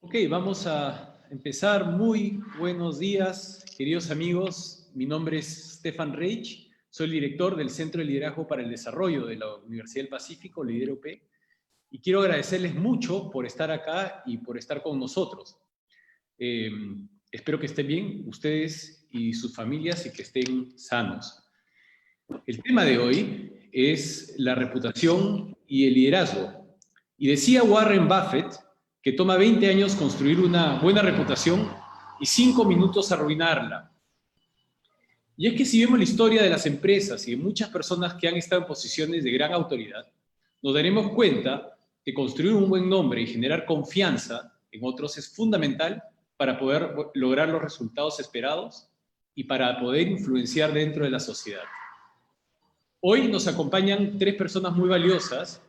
Ok, vamos a empezar. Muy buenos días, queridos amigos. Mi nombre es Stefan Reich, soy el director del Centro de Liderazgo para el Desarrollo de la Universidad del Pacífico, Lideropb, y quiero agradecerles mucho por estar acá y por estar con nosotros. Espero que estén bien ustedes y sus familias y que estén sanos. El tema de hoy es la reputación y el liderazgo. Y decía Warren Buffett que toma 20 años construir una buena reputación y 5 minutos arruinarla. Y es que si vemos la historia de las empresas y de muchas personas que han estado en posiciones de gran autoridad, nos daremos cuenta que construir un buen nombre y generar confianza en otros es fundamental para poder lograr los resultados esperados y para poder influenciar dentro de la sociedad. Hoy nos acompañan tres personas muy valiosas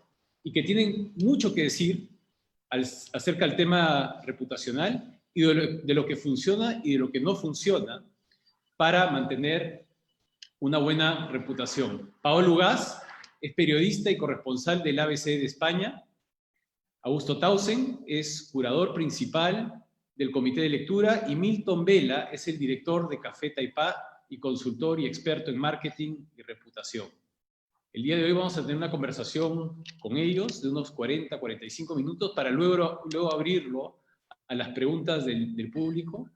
y que tienen mucho que decir acerca del tema reputacional y de lo que funciona y de lo que no funciona para mantener una buena reputación. Paolo Ugaz es periodista y corresponsal del ABC de España. Augusto Tausen es curador principal del Comité de Lectura y Milton Vela es el director de Café Taipá y consultor y experto en marketing y reputación. El día de hoy vamos a tener una conversación con ellos de unos 40-45 minutos para luego abrirlo a las preguntas del público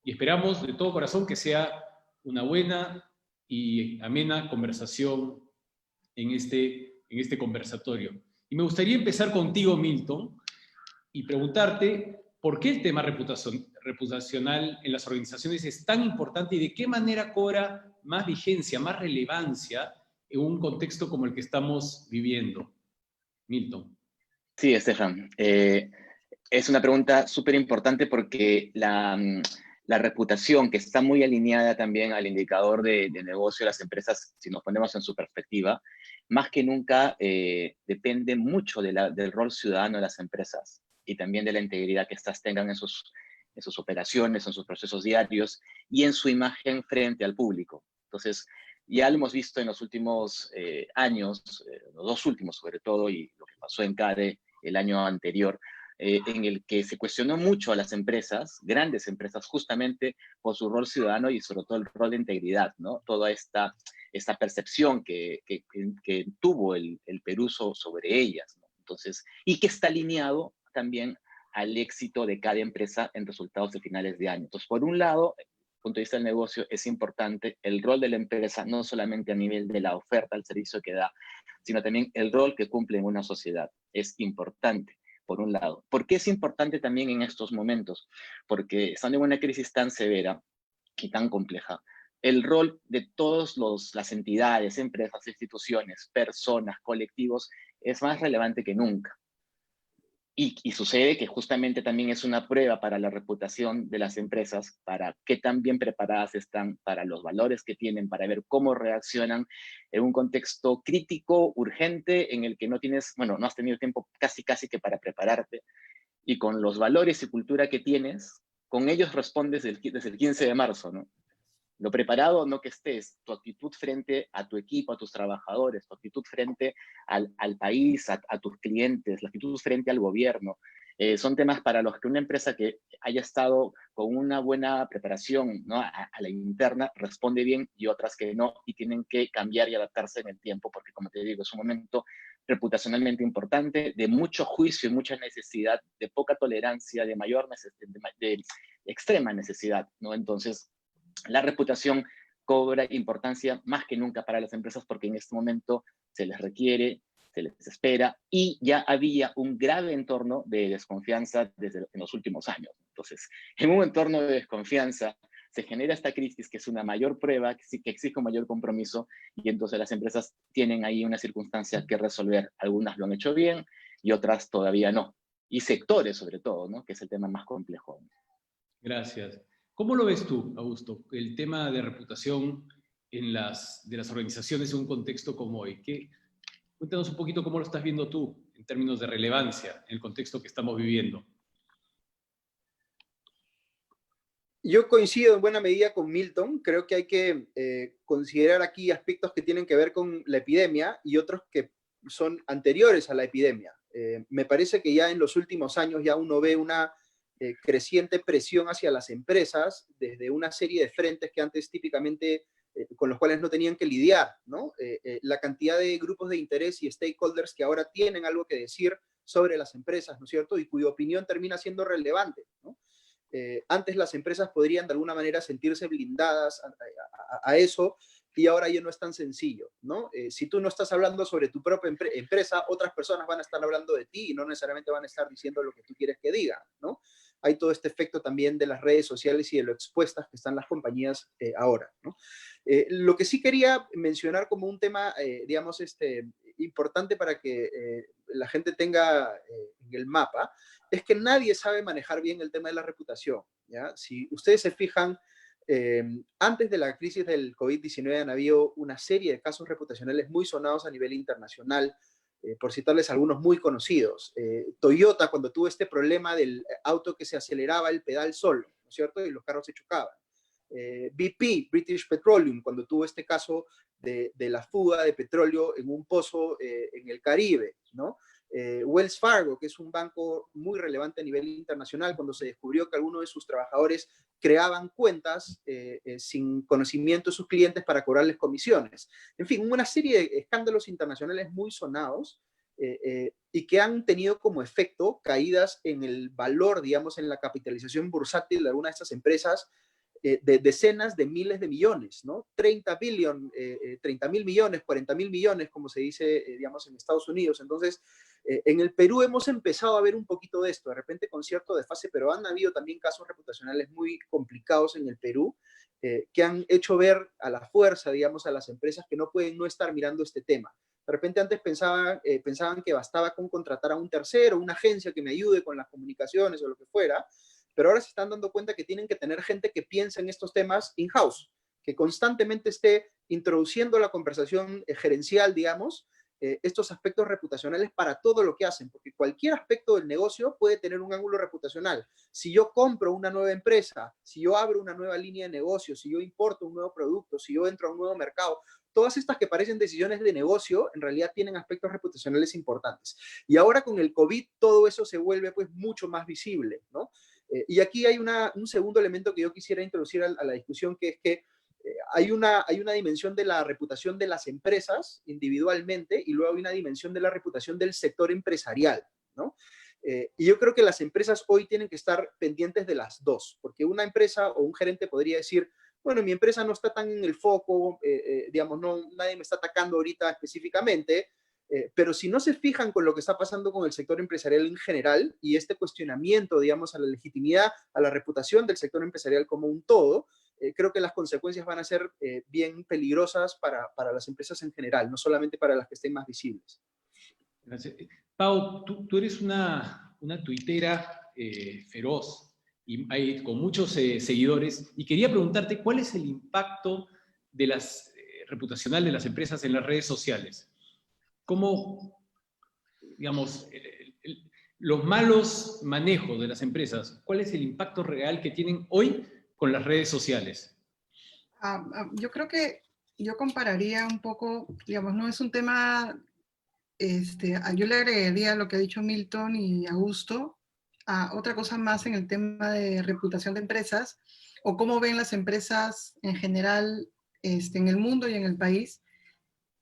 y esperamos de todo corazón que sea una buena y amena conversación en este conversatorio. Y me gustaría empezar contigo, Milton, y preguntarte por qué el tema reputacional en las organizaciones es tan importante y de qué manera cobra más vigencia, más relevancia en un contexto como el que estamos viviendo. Milton. Sí, Estefan. Es una pregunta súper importante porque la reputación, que está muy alineada también al indicador de negocio de las empresas, si nos ponemos en su perspectiva, más que nunca depende mucho del rol ciudadano de las empresas y también de la integridad que estas tengan en sus operaciones, en sus procesos diarios y en su imagen frente al público. Entonces, ya lo hemos visto en los últimos años, los dos últimos sobre todo, y lo que pasó en CADE el año anterior, en el que se cuestionó mucho a las empresas, grandes empresas, justamente por su rol ciudadano y sobre todo el rol de integridad, ¿no? Toda esta percepción que tuvo el Perú sobre ellas, ¿no? Entonces, y que está alineado también al éxito de cada empresa en resultados de finales de año. Entonces, por un lado, desde el punto de vista del negocio, es importante el rol de la empresa, no solamente a nivel de la oferta, el servicio que da, sino también el rol que cumple en una sociedad. Es importante, por un lado. ¿Por qué es importante también en estos momentos? Porque estando en una crisis tan severa y tan compleja, el rol de todas las entidades, empresas, instituciones, personas, colectivos, es más relevante que nunca. Y sucede que justamente también es una prueba para la reputación de las empresas, para qué tan bien preparadas están, para los valores que tienen, para ver cómo reaccionan en un contexto crítico, urgente, en el que no has tenido tiempo casi que para prepararte. Y con los valores y cultura que tienes, con ellos respondes desde el 15 de marzo, ¿no? Lo preparado no que estés, tu actitud frente a tu equipo, a tus trabajadores, tu actitud frente al país, a tus clientes, la actitud frente al gobierno. Son temas para los que una empresa que haya estado con una buena preparación, ¿no? a la interna responde bien y otras que no, y tienen que cambiar y adaptarse en el tiempo, porque como te digo, es un momento reputacionalmente importante, de mucho juicio y mucha necesidad, de poca tolerancia, de mayor necesidad, de extrema necesidad, ¿no? Entonces, la reputación cobra importancia más que nunca para las empresas porque en este momento se les requiere, se les espera y ya había un grave entorno de desconfianza en los últimos años. Entonces, en un entorno de desconfianza se genera esta crisis que es una mayor prueba, que exige un mayor compromiso y entonces las empresas tienen ahí una circunstancia que resolver. Algunas lo han hecho bien y otras todavía no. Y sectores sobre todo, ¿no? Que es el tema más complejo. Gracias. ¿Cómo lo ves tú, Augusto, el tema de reputación de las organizaciones en un contexto como hoy? Cuéntanos un poquito cómo lo estás viendo tú en términos de relevancia en el contexto que estamos viviendo. Yo coincido en buena medida con Milton. Creo que hay que considerar aquí aspectos que tienen que ver con la epidemia y otros que son anteriores a la epidemia. Me parece que ya en los últimos años ya uno ve una creciente presión hacia las empresas desde una serie de frentes que antes típicamente con los cuales no tenían que lidiar, ¿no? La cantidad de grupos de interés y stakeholders que ahora tienen algo que decir sobre las empresas, ¿no es cierto? Y cuya opinión termina siendo relevante, ¿no? Antes las empresas podrían de alguna manera sentirse blindadas a eso, y ahora ya no es tan sencillo, ¿no? Si tú no estás hablando sobre tu propia empresa, otras personas van a estar hablando de ti y no necesariamente van a estar diciendo lo que tú quieres que digan, ¿no? Hay todo este efecto también de las redes sociales y de lo expuestas que están las compañías ahora, ¿no? Lo que sí quería mencionar como un tema, digamos, importante para que la gente tenga en el mapa, es que nadie sabe manejar bien el tema de la reputación, ¿ya? Si ustedes se fijan, antes de la crisis del COVID-19 han habido una serie de casos reputacionales muy sonados a nivel internacional, por citarles algunos muy conocidos. Toyota, cuando tuvo este problema del auto que se aceleraba el pedal solo, ¿no es cierto? Y los carros se chocaban. BP, British Petroleum, cuando tuvo este caso de la fuga de petróleo en un pozo en el Caribe, ¿no? Wells Fargo, que es un banco muy relevante a nivel internacional, cuando se descubrió que algunos de sus trabajadores creaban cuentas sin conocimiento de sus clientes para cobrarles comisiones. En fin, una serie de escándalos internacionales muy sonados y que han tenido como efecto caídas en el valor, digamos, en la capitalización bursátil de algunas de estas empresas de decenas de miles de millones, ¿no? 30 mil millones, 40 mil millones, como se dice, digamos, en Estados Unidos. Entonces, en el Perú hemos empezado a ver un poquito de esto, de repente con cierto desfase, pero han habido también casos reputacionales muy complicados en el Perú que han hecho ver a la fuerza, digamos, a las empresas que no pueden no estar mirando este tema. De repente antes pensaban que bastaba con contratar a un tercero, una agencia que me ayude con las comunicaciones o lo que fuera, pero ahora se están dando cuenta que tienen que tener gente que piense en estos temas in-house, que constantemente esté introduciendo la conversación gerencial, digamos, estos aspectos reputacionales para todo lo que hacen, porque cualquier aspecto del negocio puede tener un ángulo reputacional. Si yo compro una nueva empresa, si yo abro una nueva línea de negocio, si yo importo un nuevo producto, si yo entro a un nuevo mercado, todas estas que parecen decisiones de negocio, en realidad tienen aspectos reputacionales importantes. Y ahora con el COVID, todo eso se vuelve pues mucho más visible, ¿no? Y aquí hay un segundo elemento que yo quisiera introducir a la discusión, que es que hay una dimensión de la reputación de las empresas individualmente y luego hay una dimensión de la reputación del sector empresarial, ¿no? Y yo creo que las empresas hoy tienen que estar pendientes de las dos, porque una empresa o un gerente podría decir, bueno, mi empresa no está tan en el foco, digamos, nadie me está atacando ahorita específicamente, pero si no se fijan con lo que está pasando con el sector empresarial en general y este cuestionamiento, digamos, a la legitimidad, a la reputación del sector empresarial como un todo, creo que las consecuencias van a ser bien peligrosas para las empresas en general, no solamente para las que estén más visibles. Gracias. Pau, tú eres una tuitera feroz y con muchos seguidores, y quería preguntarte cuál es el impacto de las reputacional de las empresas en las redes sociales. ¿Cómo, digamos, los malos manejos de las empresas, cuál es el impacto real que tienen hoy con las redes sociales? Yo creo que yo compararía un poco, digamos, no es un tema, yo le agregaría lo que ha dicho Milton y Augusto, a otra cosa más en el tema de reputación de empresas, o cómo ven las empresas en general en el mundo y en el país,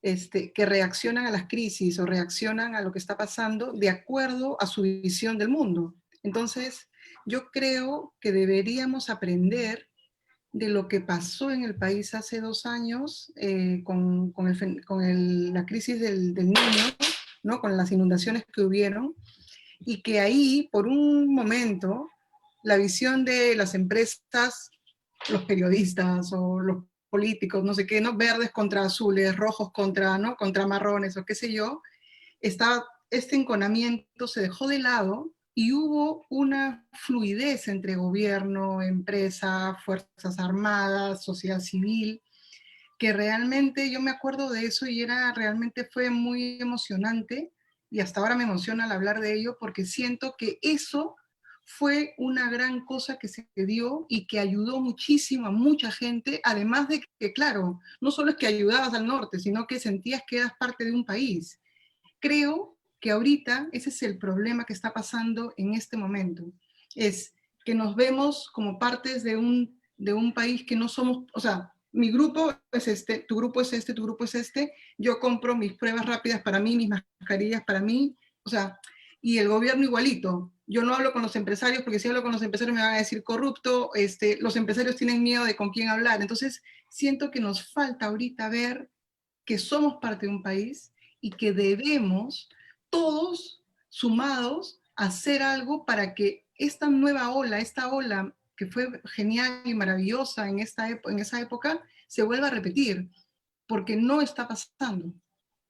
que reaccionan a las crisis o reaccionan a lo que está pasando de acuerdo a su visión del mundo. Entonces, yo creo que deberíamos aprender de lo que pasó en el país hace 2 años con la crisis del niño, ¿no? Con las inundaciones que hubieron, y que ahí, por un momento, la visión de las empresas, los periodistas o los políticos, no sé qué, ¿no? Verdes contra azules, rojos ¿no? contra marrones o qué sé yo, este enconamiento se dejó de lado y hubo una fluidez entre gobierno, empresa, fuerzas armadas, sociedad civil, que realmente yo me acuerdo de eso y realmente fue muy emocionante, y hasta ahora me emociona al hablar de ello porque siento que eso fue una gran cosa que se dio y que ayudó muchísimo a mucha gente, además de que, claro, no solo es que ayudabas al norte, sino que sentías que eras parte de un país. Creo que ahorita ese es el problema que está pasando en este momento. Es que nos vemos como partes de un país que no somos, o sea, mi grupo es este, tu grupo es este, tu grupo es este, yo compro mis pruebas rápidas para mí, mis mascarillas para mí, o sea, y el gobierno igualito. Yo no hablo con los empresarios porque si hablo con los empresarios me van a decir corrupto, los empresarios tienen miedo de con quién hablar. Entonces, siento que nos falta ahorita ver que somos parte de un país y que debemos todos sumados hacer algo para que esta nueva ola, esta ola que fue genial y maravillosa en esa época, se vuelva a repetir, porque no está pasando.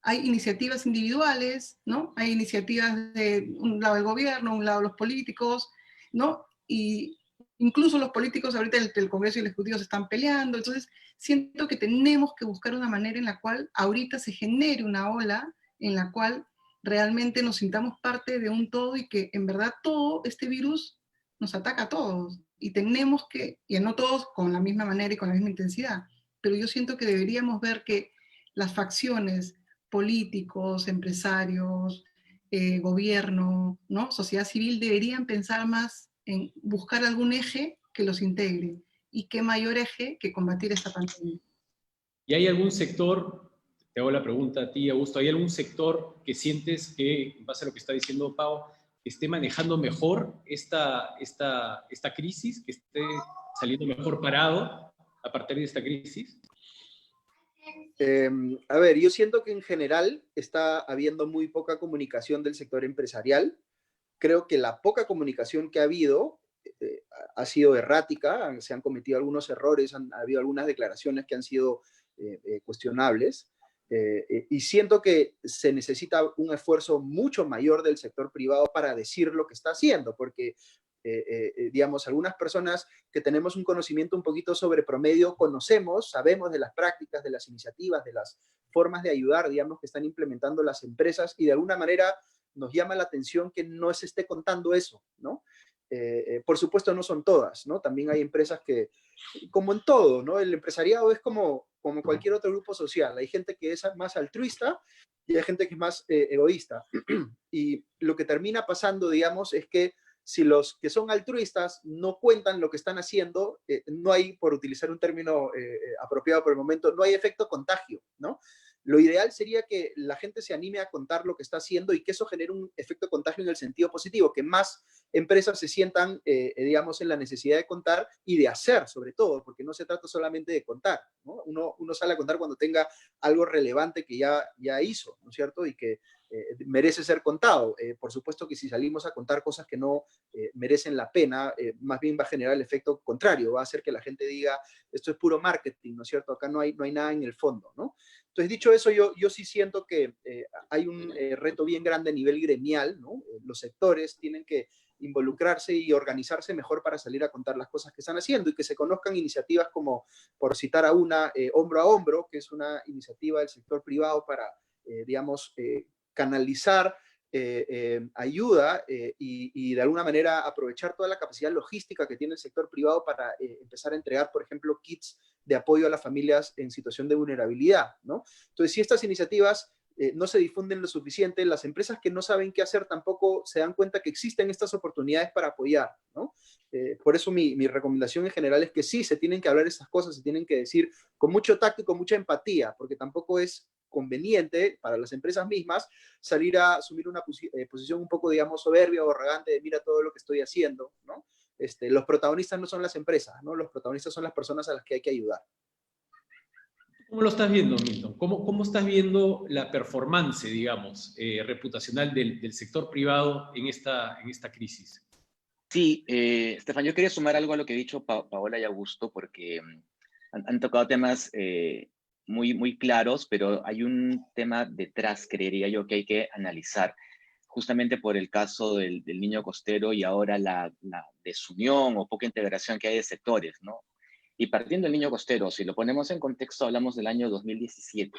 Hay iniciativas individuales, ¿no? Hay iniciativas de un lado del gobierno, un lado los políticos, ¿no? Y incluso los políticos ahorita el Congreso y el Ejecutivo se están peleando, entonces siento que tenemos que buscar una manera en la cual ahorita se genere una ola en la cual realmente nos sintamos parte de un todo y que en verdad todo este virus nos ataca a todos y tenemos que, y no todos con la misma manera y con la misma intensidad, pero yo siento que deberíamos ver que las facciones, políticos, empresarios, gobierno, ¿no? Sociedad civil deberían pensar más en buscar algún eje que los integre. ¿Y qué mayor eje que combatir esta pandemia? ¿Y hay algún sector, te hago la pregunta a ti, Augusto, hay algún sector que sientes que, en base a lo que está diciendo Pau, esté manejando mejor esta crisis, que esté saliendo mejor parado a partir de esta crisis? A ver, yo siento que en general está habiendo muy poca comunicación del sector empresarial. Creo que la poca comunicación que ha habido ha sido errática, se han cometido algunos errores, ha habido algunas declaraciones que han sido cuestionables, y siento que se necesita un esfuerzo mucho mayor del sector privado para decir lo que está haciendo, porque digamos, algunas personas que tenemos un conocimiento un poquito sobre promedio, sabemos de las prácticas, de las iniciativas, de las formas de ayudar, digamos, que están implementando las empresas, y de alguna manera nos llama la atención que no se esté contando eso, ¿no? Por supuesto no son todas, ¿no? También hay empresas que, como en todo, ¿no? El empresariado es como cualquier otro grupo social. Hay gente que es más altruista y hay gente que es más egoísta. Y lo que termina pasando, digamos, es que si los que son altruistas no cuentan lo que están haciendo, no hay, por utilizar un término apropiado por el momento, no hay efecto contagio, ¿no? Lo ideal sería que la gente se anime a contar lo que está haciendo y que eso genere un efecto contagio en el sentido positivo, que más empresas se sientan, digamos, en la necesidad de contar y de hacer, sobre todo, porque no se trata solamente de contar, ¿no? Uno sale a contar cuando tenga algo relevante que ya hizo, ¿no es cierto? Y que merece ser contado. Por supuesto que si salimos a contar cosas que no merecen la pena, más bien va a generar el efecto contrario, va a hacer que la gente diga, esto es puro marketing, ¿no es cierto? Acá no hay nada en el fondo, ¿no? Entonces, dicho eso, yo sí siento que hay un reto bien grande a nivel gremial, ¿no? Los sectores tienen que involucrarse y organizarse mejor para salir a contar las cosas que están haciendo y que se conozcan iniciativas como, por citar a una, Hombro a Hombro, que es una iniciativa del sector privado para, digamos, canalizar ayuda y de alguna manera aprovechar toda la capacidad logística que tiene el sector privado para empezar a entregar, por ejemplo, kits de apoyo a las familias en situación de vulnerabilidad, ¿no? Entonces, si estas iniciativas no se difunden lo suficiente, las empresas que no saben qué hacer tampoco se dan cuenta que existen estas oportunidades para apoyar, ¿no? Por eso mi recomendación en general es que sí, se tienen que hablar estas cosas, se tienen que decir con mucho tacto y con mucha empatía, porque tampoco es conveniente para las empresas mismas salir a asumir una posición un poco, digamos, soberbia o arrogante de mira todo lo que estoy haciendo, ¿no? Los protagonistas no son las empresas, ¿no? Los protagonistas son las personas a las que hay que ayudar. ¿Cómo lo estás viendo, Milton? ¿Cómo estás viendo la performance, digamos, reputacional del sector privado en esta crisis? Sí, Estefan, yo quería sumar algo a lo que ha dicho Paola y Augusto, porque han tocado temas muy, muy claros, pero hay un tema detrás, creería yo, que hay que analizar, justamente por el caso del niño costero y ahora la desunión o poca integración que hay de sectores, ¿no? Y partiendo del niño costero, si lo ponemos en contexto, hablamos del año 2017.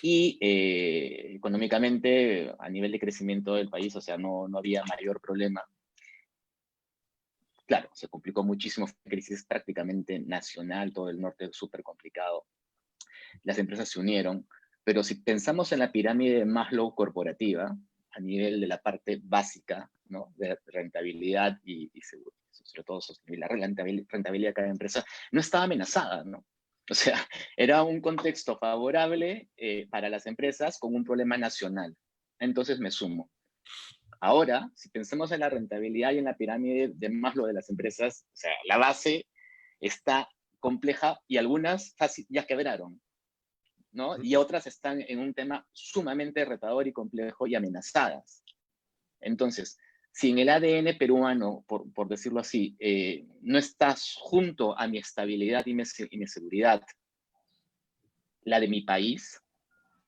Y económicamente, a nivel de crecimiento del país, o sea, no había mayor problema. Claro, se complicó muchísimo, fue una crisis prácticamente nacional, todo el norte súper complicado. Las empresas se unieron, pero si pensamos en la pirámide Maslow corporativa, a nivel de la parte básica, ¿no? De rentabilidad y sobre todo la rentabilidad de cada empresa, no estaba amenazada, ¿no? O sea, era un contexto favorable para las empresas con un problema nacional. Entonces me sumo. Ahora, si pensamos en la rentabilidad y en la pirámide de Maslow de las empresas, o sea, la base está compleja y algunas ya quebraron, ¿no? Y otras están en un tema sumamente retador y complejo y amenazadas. Entonces, si en el ADN peruano, por decirlo así, no estás junto a mi estabilidad y mi seguridad, la de mi país,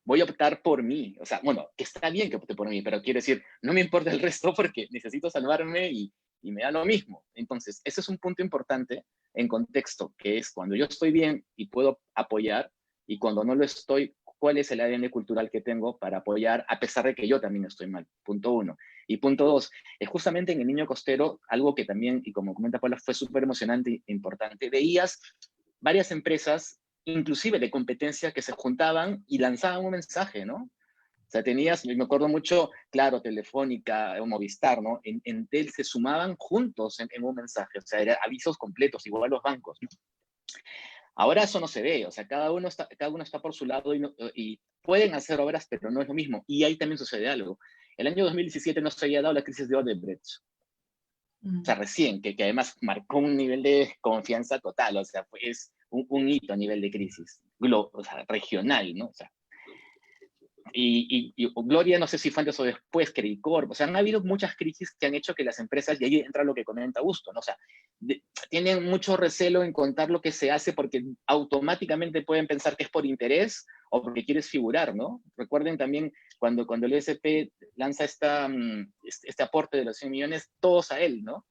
voy a optar por mí. O sea, bueno, que está bien que opte por mí, pero quiero decir, no me importa el resto porque necesito salvarme y me da lo mismo. Entonces, ese es un punto importante en contexto, que es cuando yo estoy bien y puedo apoyar, y cuando no lo estoy, cuál es el ADN cultural que tengo para apoyar, a pesar de que yo también estoy mal. Punto uno. Y punto dos, es justamente en El Niño Costero, algo que también, y como comenta Paula, fue súper emocionante e importante. Veías varias empresas, inclusive de competencia, que se juntaban y lanzaban un mensaje, ¿no? O sea, tenías, me acuerdo mucho, claro, Telefónica o Movistar, ¿no? En Tel se sumaban juntos en un mensaje, o sea, eran avisos completos, igual los bancos, ¿no? Ahora eso no se ve, o sea, cada uno está por su lado y pueden hacer obras, pero no es lo mismo. Y ahí también sucede algo. El año 2017 no se había dado la crisis de Odebrecht. O sea, recién, que además marcó un nivel de confianza total, o sea, es un hito a nivel de crisis, o sea, regional, ¿no? O sea, y Gloria, no sé si fue antes o después, Credit Corp, o sea, han habido muchas crisis que han hecho que las empresas, y ahí entra lo que comenta Augusto, ¿no? O sea, tienen mucho recelo en contar lo que se hace porque automáticamente pueden pensar que es por interés o porque quieres figurar, ¿no? Recuerden también cuando el ESP lanza este aporte de los 100 millones, todos a él, ¿no?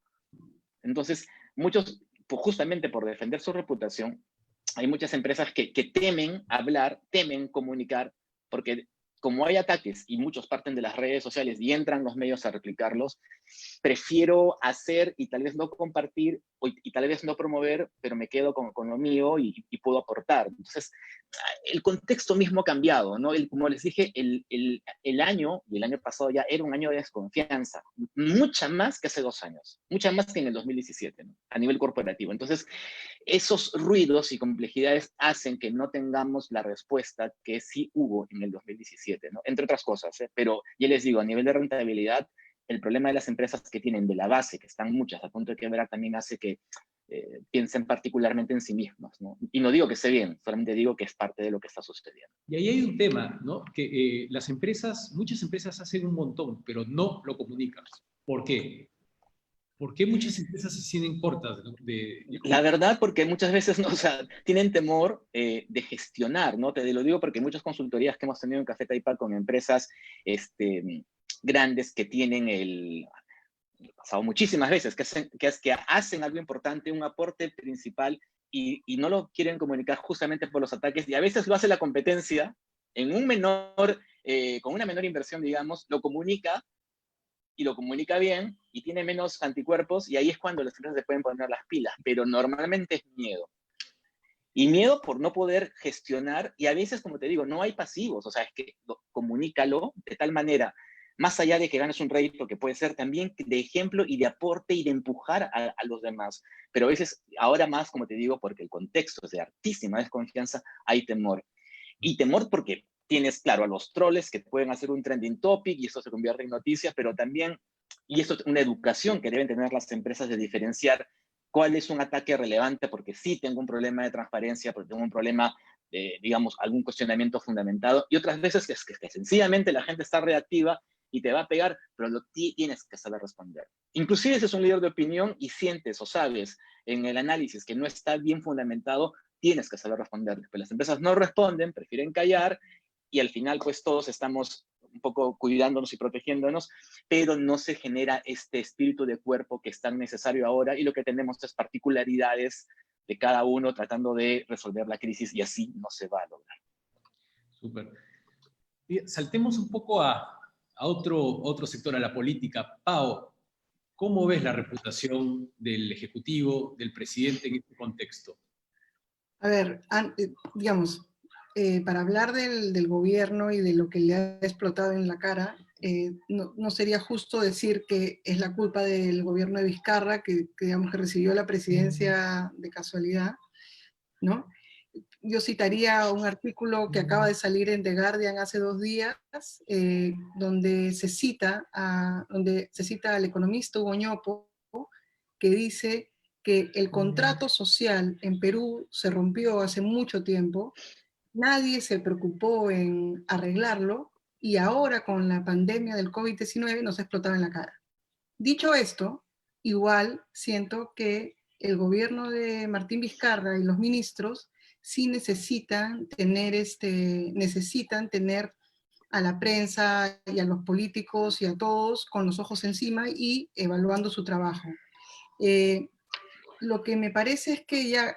Entonces, muchos, pues justamente por defender su reputación, hay muchas empresas que temen hablar, temen comunicar, porque como hay ataques y muchos parten de las redes sociales y entran los medios a replicarlos, prefiero hacer y tal vez no compartir y tal vez no promover, pero me quedo con lo mío y puedo aportar. Entonces, el contexto mismo ha cambiado, ¿no? Como les dije, el año, y el año pasado ya era un año de desconfianza, mucha más que hace 2 años, mucha más que en el 2017, ¿no? A nivel corporativo. Entonces, esos ruidos y complejidades hacen que no tengamos la respuesta que sí hubo en el 2017, ¿no? Entre otras cosas, ¿eh? Pero ya les digo, a nivel de rentabilidad, el problema de las empresas que tienen de la base, que están muchas a punto de quebrar, también hace que piensen particularmente en sí mismas, ¿no? Y no digo que esté bien, solamente digo que es parte de lo que está sucediendo. Y ahí hay un tema, ¿no? Que muchas empresas hacen un montón, pero no lo comunican. ¿Por qué? ¿Por qué muchas empresas se sienten cortas? La verdad, porque muchas veces no, o sea, tienen temor de gestionar, ¿no? Te lo digo porque muchas consultorías que hemos tenido en Café Taipa con empresas grandes que tienen pasado muchísimas veces, que hacen algo importante, un aporte principal, y no lo quieren comunicar justamente por los ataques, y a veces lo hace la competencia en con una menor inversión, digamos, lo comunica, y lo comunica bien, y tiene menos anticuerpos, y ahí es cuando las empresas se pueden poner las pilas, pero normalmente es miedo. Y miedo por no poder gestionar, y a veces, como te digo, no hay pasivos, o sea, es que comunícalo de tal manera, más allá de que ganes un rédito, que puede ser también de ejemplo y de aporte y de empujar a los demás. Pero a veces, ahora más, como te digo, porque el contexto es de altísima desconfianza, hay temor. Y temor porque tienes, claro, a los troles que pueden hacer un trending topic y eso se convierte en noticias, pero también, y esto es una educación que deben tener las empresas de diferenciar cuál es un ataque relevante, porque sí tengo un problema de transparencia, porque tengo un problema de, digamos, algún cuestionamiento fundamentado, y otras veces es que sencillamente la gente está reactiva y te va a pegar, pero tienes que saber responder. Inclusive si es un líder de opinión y sientes o sabes en el análisis que no está bien fundamentado, tienes que saber responder. Pero las empresas no responden, prefieren callar, y al final pues todos estamos un poco cuidándonos y protegiéndonos, pero no se genera este espíritu de cuerpo que es tan necesario ahora, y lo que tenemos es particularidades de cada uno tratando de resolver la crisis, y así no se va a lograr. Súper. Saltemos un poco a otro sector, a la política. Pao, ¿cómo ves la reputación del Ejecutivo, del presidente en este contexto? A ver, digamos, para hablar del gobierno y de lo que le ha explotado en la cara, no sería justo decir que es la culpa del gobierno de Vizcarra, digamos, que recibió la presidencia de casualidad, ¿no? Yo citaría un artículo que acaba de salir en The Guardian hace 2 días, donde se cita al economista Hugo Ñopo, que dice que el contrato social en Perú se rompió hace mucho tiempo, nadie se preocupó en arreglarlo, y ahora con la pandemia del COVID-19 nos ha explotado en la cara. Dicho esto, igual siento que el gobierno de Martín Vizcarra y los ministros sí necesitan tener a la prensa y a los políticos y a todos con los ojos encima y evaluando su trabajo. Lo que me parece es que ya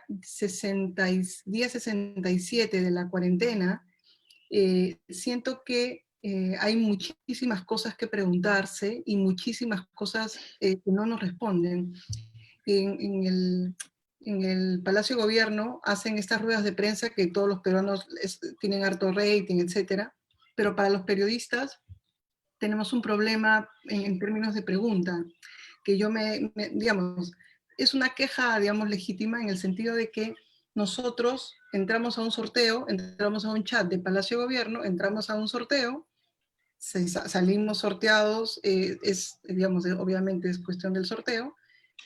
día 67 de la cuarentena, siento que hay muchísimas cosas que preguntarse y muchísimas cosas que no nos responden. En el Palacio de Gobierno hacen estas ruedas de prensa que todos los peruanos tienen harto rating, etcétera, pero para los periodistas tenemos un problema en términos de pregunta, que digamos, es una queja, digamos, legítima en el sentido de que nosotros entramos a un sorteo, entramos a un chat de Palacio de Gobierno, entramos a un sorteo, salimos sorteados, digamos, obviamente es cuestión del sorteo,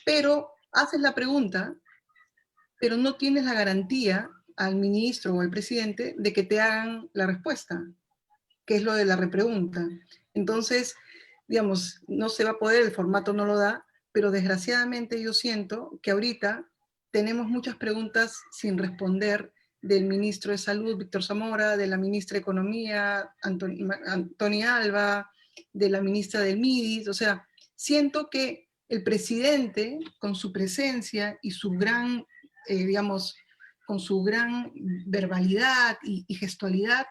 pero haces la pregunta, pero no tienes la garantía al ministro o al presidente de que te hagan la respuesta, que es lo de la repregunta. Entonces, digamos, no se va a poder, el formato no lo da, pero desgraciadamente yo siento que ahorita tenemos muchas preguntas sin responder del ministro de Salud, Víctor Zamora, de la ministra de Economía, Antonia Alba, de la ministra del MIDIS. O sea, siento que el presidente, con su presencia y su gran, digamos, con su gran verbalidad y gestualidad,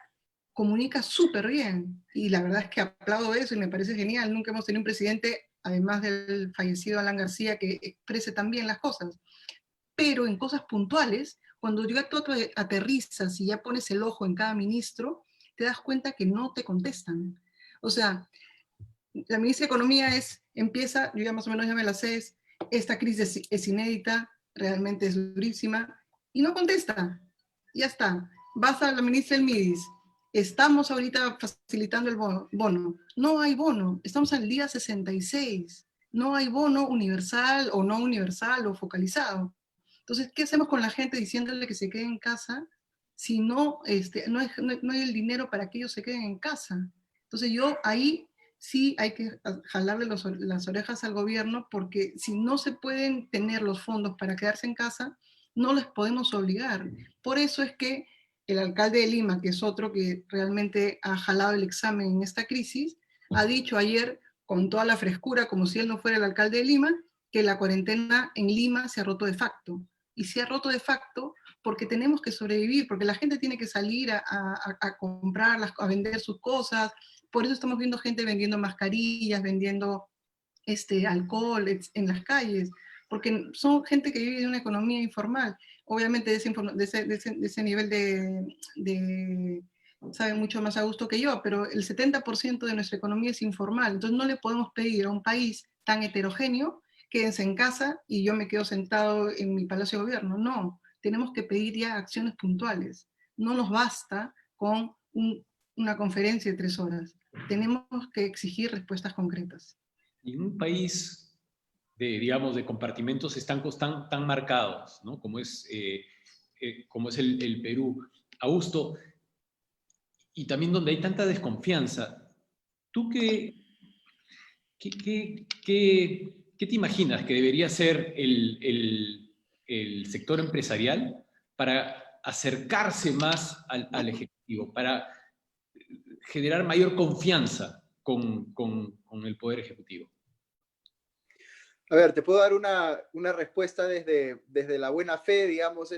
comunica súper bien. Y la verdad es que aplaudo eso y me parece genial. Nunca hemos tenido un presidente, además del fallecido Alan García, que exprese tan bien las cosas. Pero en cosas puntuales, cuando ya tú aterrizas y ya pones el ojo en cada ministro, te das cuenta que no te contestan. O sea, la ministra de Economía empieza, yo ya más o menos ya me la sé, esta crisis es inédita, realmente es durísima, y no contesta. Ya está. Vas a la ministra del MIDIS, estamos ahorita facilitando el bono. No hay bono, estamos al día 66. No hay bono universal o no universal o focalizado. Entonces, ¿qué hacemos con la gente diciéndole que se quede en casa si no hay el dinero para que ellos se queden en casa? Entonces yo ahí sí hay que jalarle las orejas al gobierno, porque si no se pueden tener los fondos para quedarse en casa, no les podemos obligar. Por eso es que el alcalde de Lima, que es otro que realmente ha jalado el examen en esta crisis, ha dicho ayer con toda la frescura, como si él no fuera el alcalde de Lima, que la cuarentena en Lima se ha roto de facto. Y se ha roto de facto porque tenemos que sobrevivir, porque la gente tiene que salir a comprar, a vender sus cosas. Por eso estamos viendo gente vendiendo mascarillas, vendiendo alcohol en las calles, porque son gente que vive en una economía informal. Obviamente de ese nivel sabe mucho más a gusto que yo, pero el 70% de nuestra economía es informal. Entonces no le podemos pedir a un país tan heterogéneo, quédense en casa y yo me quedo sentado en mi Palacio de Gobierno. No, tenemos que pedir ya acciones puntuales. No nos basta con una conferencia de 3 horas. Tenemos que exigir respuestas concretas. Y en un país digamos, de compartimentos estancos tan marcados, ¿no? Como es el Perú, Augusto, y también donde hay tanta desconfianza, ¿tú qué te imaginas que debería ser el sector empresarial para acercarse más al Ejecutivo, para generar mayor confianza con el Poder Ejecutivo? A ver, te puedo dar una respuesta desde la buena fe, digamos,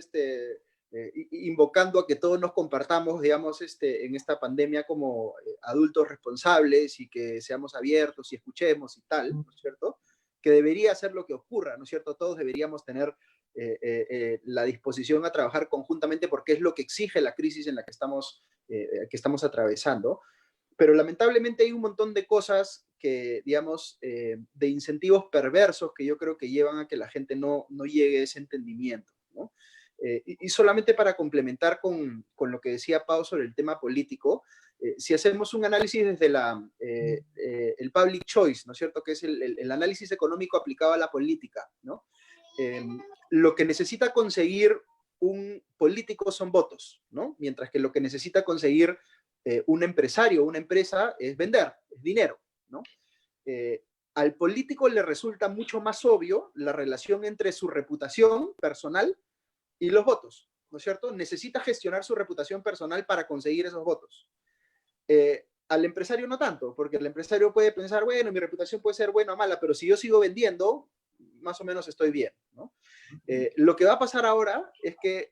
invocando a que todos nos compartamos, digamos, en esta pandemia como adultos responsables y que seamos abiertos y escuchemos y tal, ¿no es cierto? Que debería ser lo que ocurra, ¿no es cierto? Todos deberíamos tener la disposición a trabajar conjuntamente porque es lo que exige la crisis en la que estamos atravesando. Pero lamentablemente hay un montón de cosas que, digamos, de incentivos perversos que yo creo que llevan a que la gente no llegue a ese entendimiento, ¿no? Y solamente para complementar con lo que decía Pau sobre el tema político, si hacemos un análisis desde el public choice, ¿no es cierto?, que es el análisis económico aplicado a la política, ¿no? Lo que necesita conseguir un político son votos, ¿no? Mientras que lo que necesita conseguir un empresario o una empresa es vender, es dinero, ¿no? Al político le resulta mucho más obvio la relación entre su reputación personal y los votos, ¿no es cierto? Necesita gestionar su reputación personal para conseguir esos votos. Al empresario no tanto, porque el empresario puede pensar, bueno, mi reputación puede ser buena o mala, pero si yo sigo vendiendo, más o menos estoy bien, ¿no? Lo que va a pasar ahora es que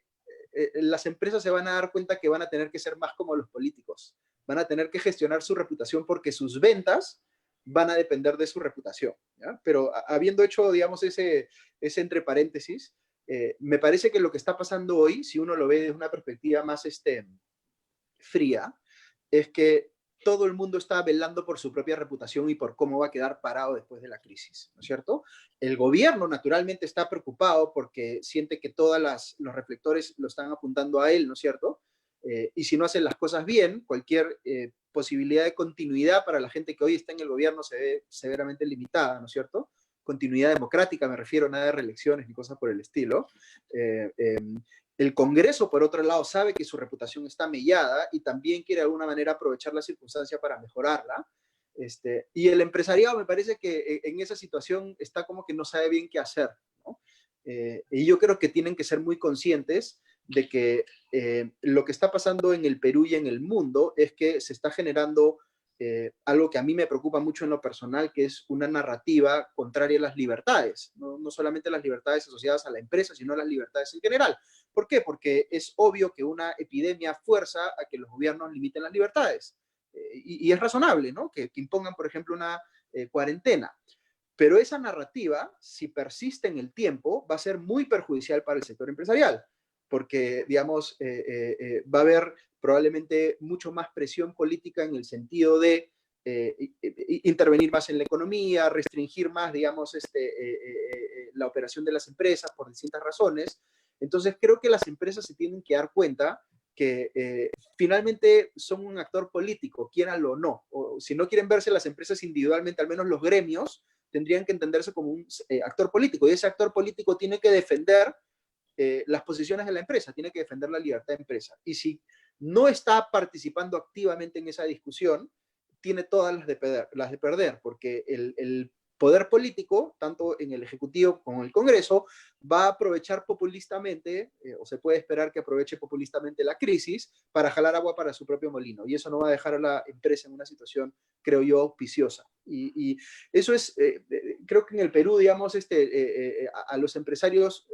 las empresas se van a dar cuenta que van a tener que ser más como los políticos. Van a tener que gestionar su reputación porque sus ventas van a depender de su reputación, ¿ya? Pero habiendo hecho, digamos, ese entre paréntesis, me parece que lo que está pasando hoy, si uno lo ve desde una perspectiva más fría, es que todo el mundo está velando por su propia reputación y por cómo va a quedar parado después de la crisis, ¿no es cierto? El gobierno naturalmente está preocupado porque siente que todos los reflectores lo están apuntando a él, ¿no es cierto? Y si no hacen las cosas bien, cualquier posibilidad de continuidad para la gente que hoy está en el gobierno se ve severamente limitada, ¿no es cierto? Continuidad democrática, me refiero, nada de reelecciones ni cosas por el estilo. El Congreso, por otro lado, sabe que su reputación está mellada y también quiere de alguna manera aprovechar la circunstancia para mejorarla. Y el empresariado me parece que en esa situación está como que no sabe bien qué hacer, ¿no? Y yo creo que tienen que ser muy conscientes de que lo que está pasando en el Perú y en el mundo es que se está generando algo que a mí me preocupa mucho en lo personal, que es una narrativa contraria a las libertades, no solamente las libertades asociadas a la empresa, sino las libertades en general. ¿Por qué? Porque es obvio que una epidemia fuerza a que los gobiernos limiten las libertades. Y es razonable, ¿no? Que impongan, por ejemplo, una cuarentena. Pero esa narrativa, si persiste en el tiempo, va a ser muy perjudicial para el sector empresarial, porque, digamos, va a haber probablemente mucho más presión política en el sentido de intervenir más en la economía, restringir más, digamos, la operación de las empresas por distintas razones. Entonces, creo que las empresas se tienen que dar cuenta que finalmente son un actor político, quieranlo o no. O si no quieren verse las empresas individualmente, al menos los gremios, tendrían que entenderse como un actor político, y ese actor político tiene que defender las posiciones de la empresa, tiene que defender la libertad de empresa. Y si no está participando activamente en esa discusión, tiene todas las de perder, porque el poder político, tanto en el Ejecutivo como en el Congreso, va a aprovechar populistamente, o se puede esperar que aproveche populistamente la crisis para jalar agua para su propio molino, y eso no va a dejar a la empresa en una situación, creo yo, auspiciosa. Y eso es, creo que en el Perú, digamos, a los empresarios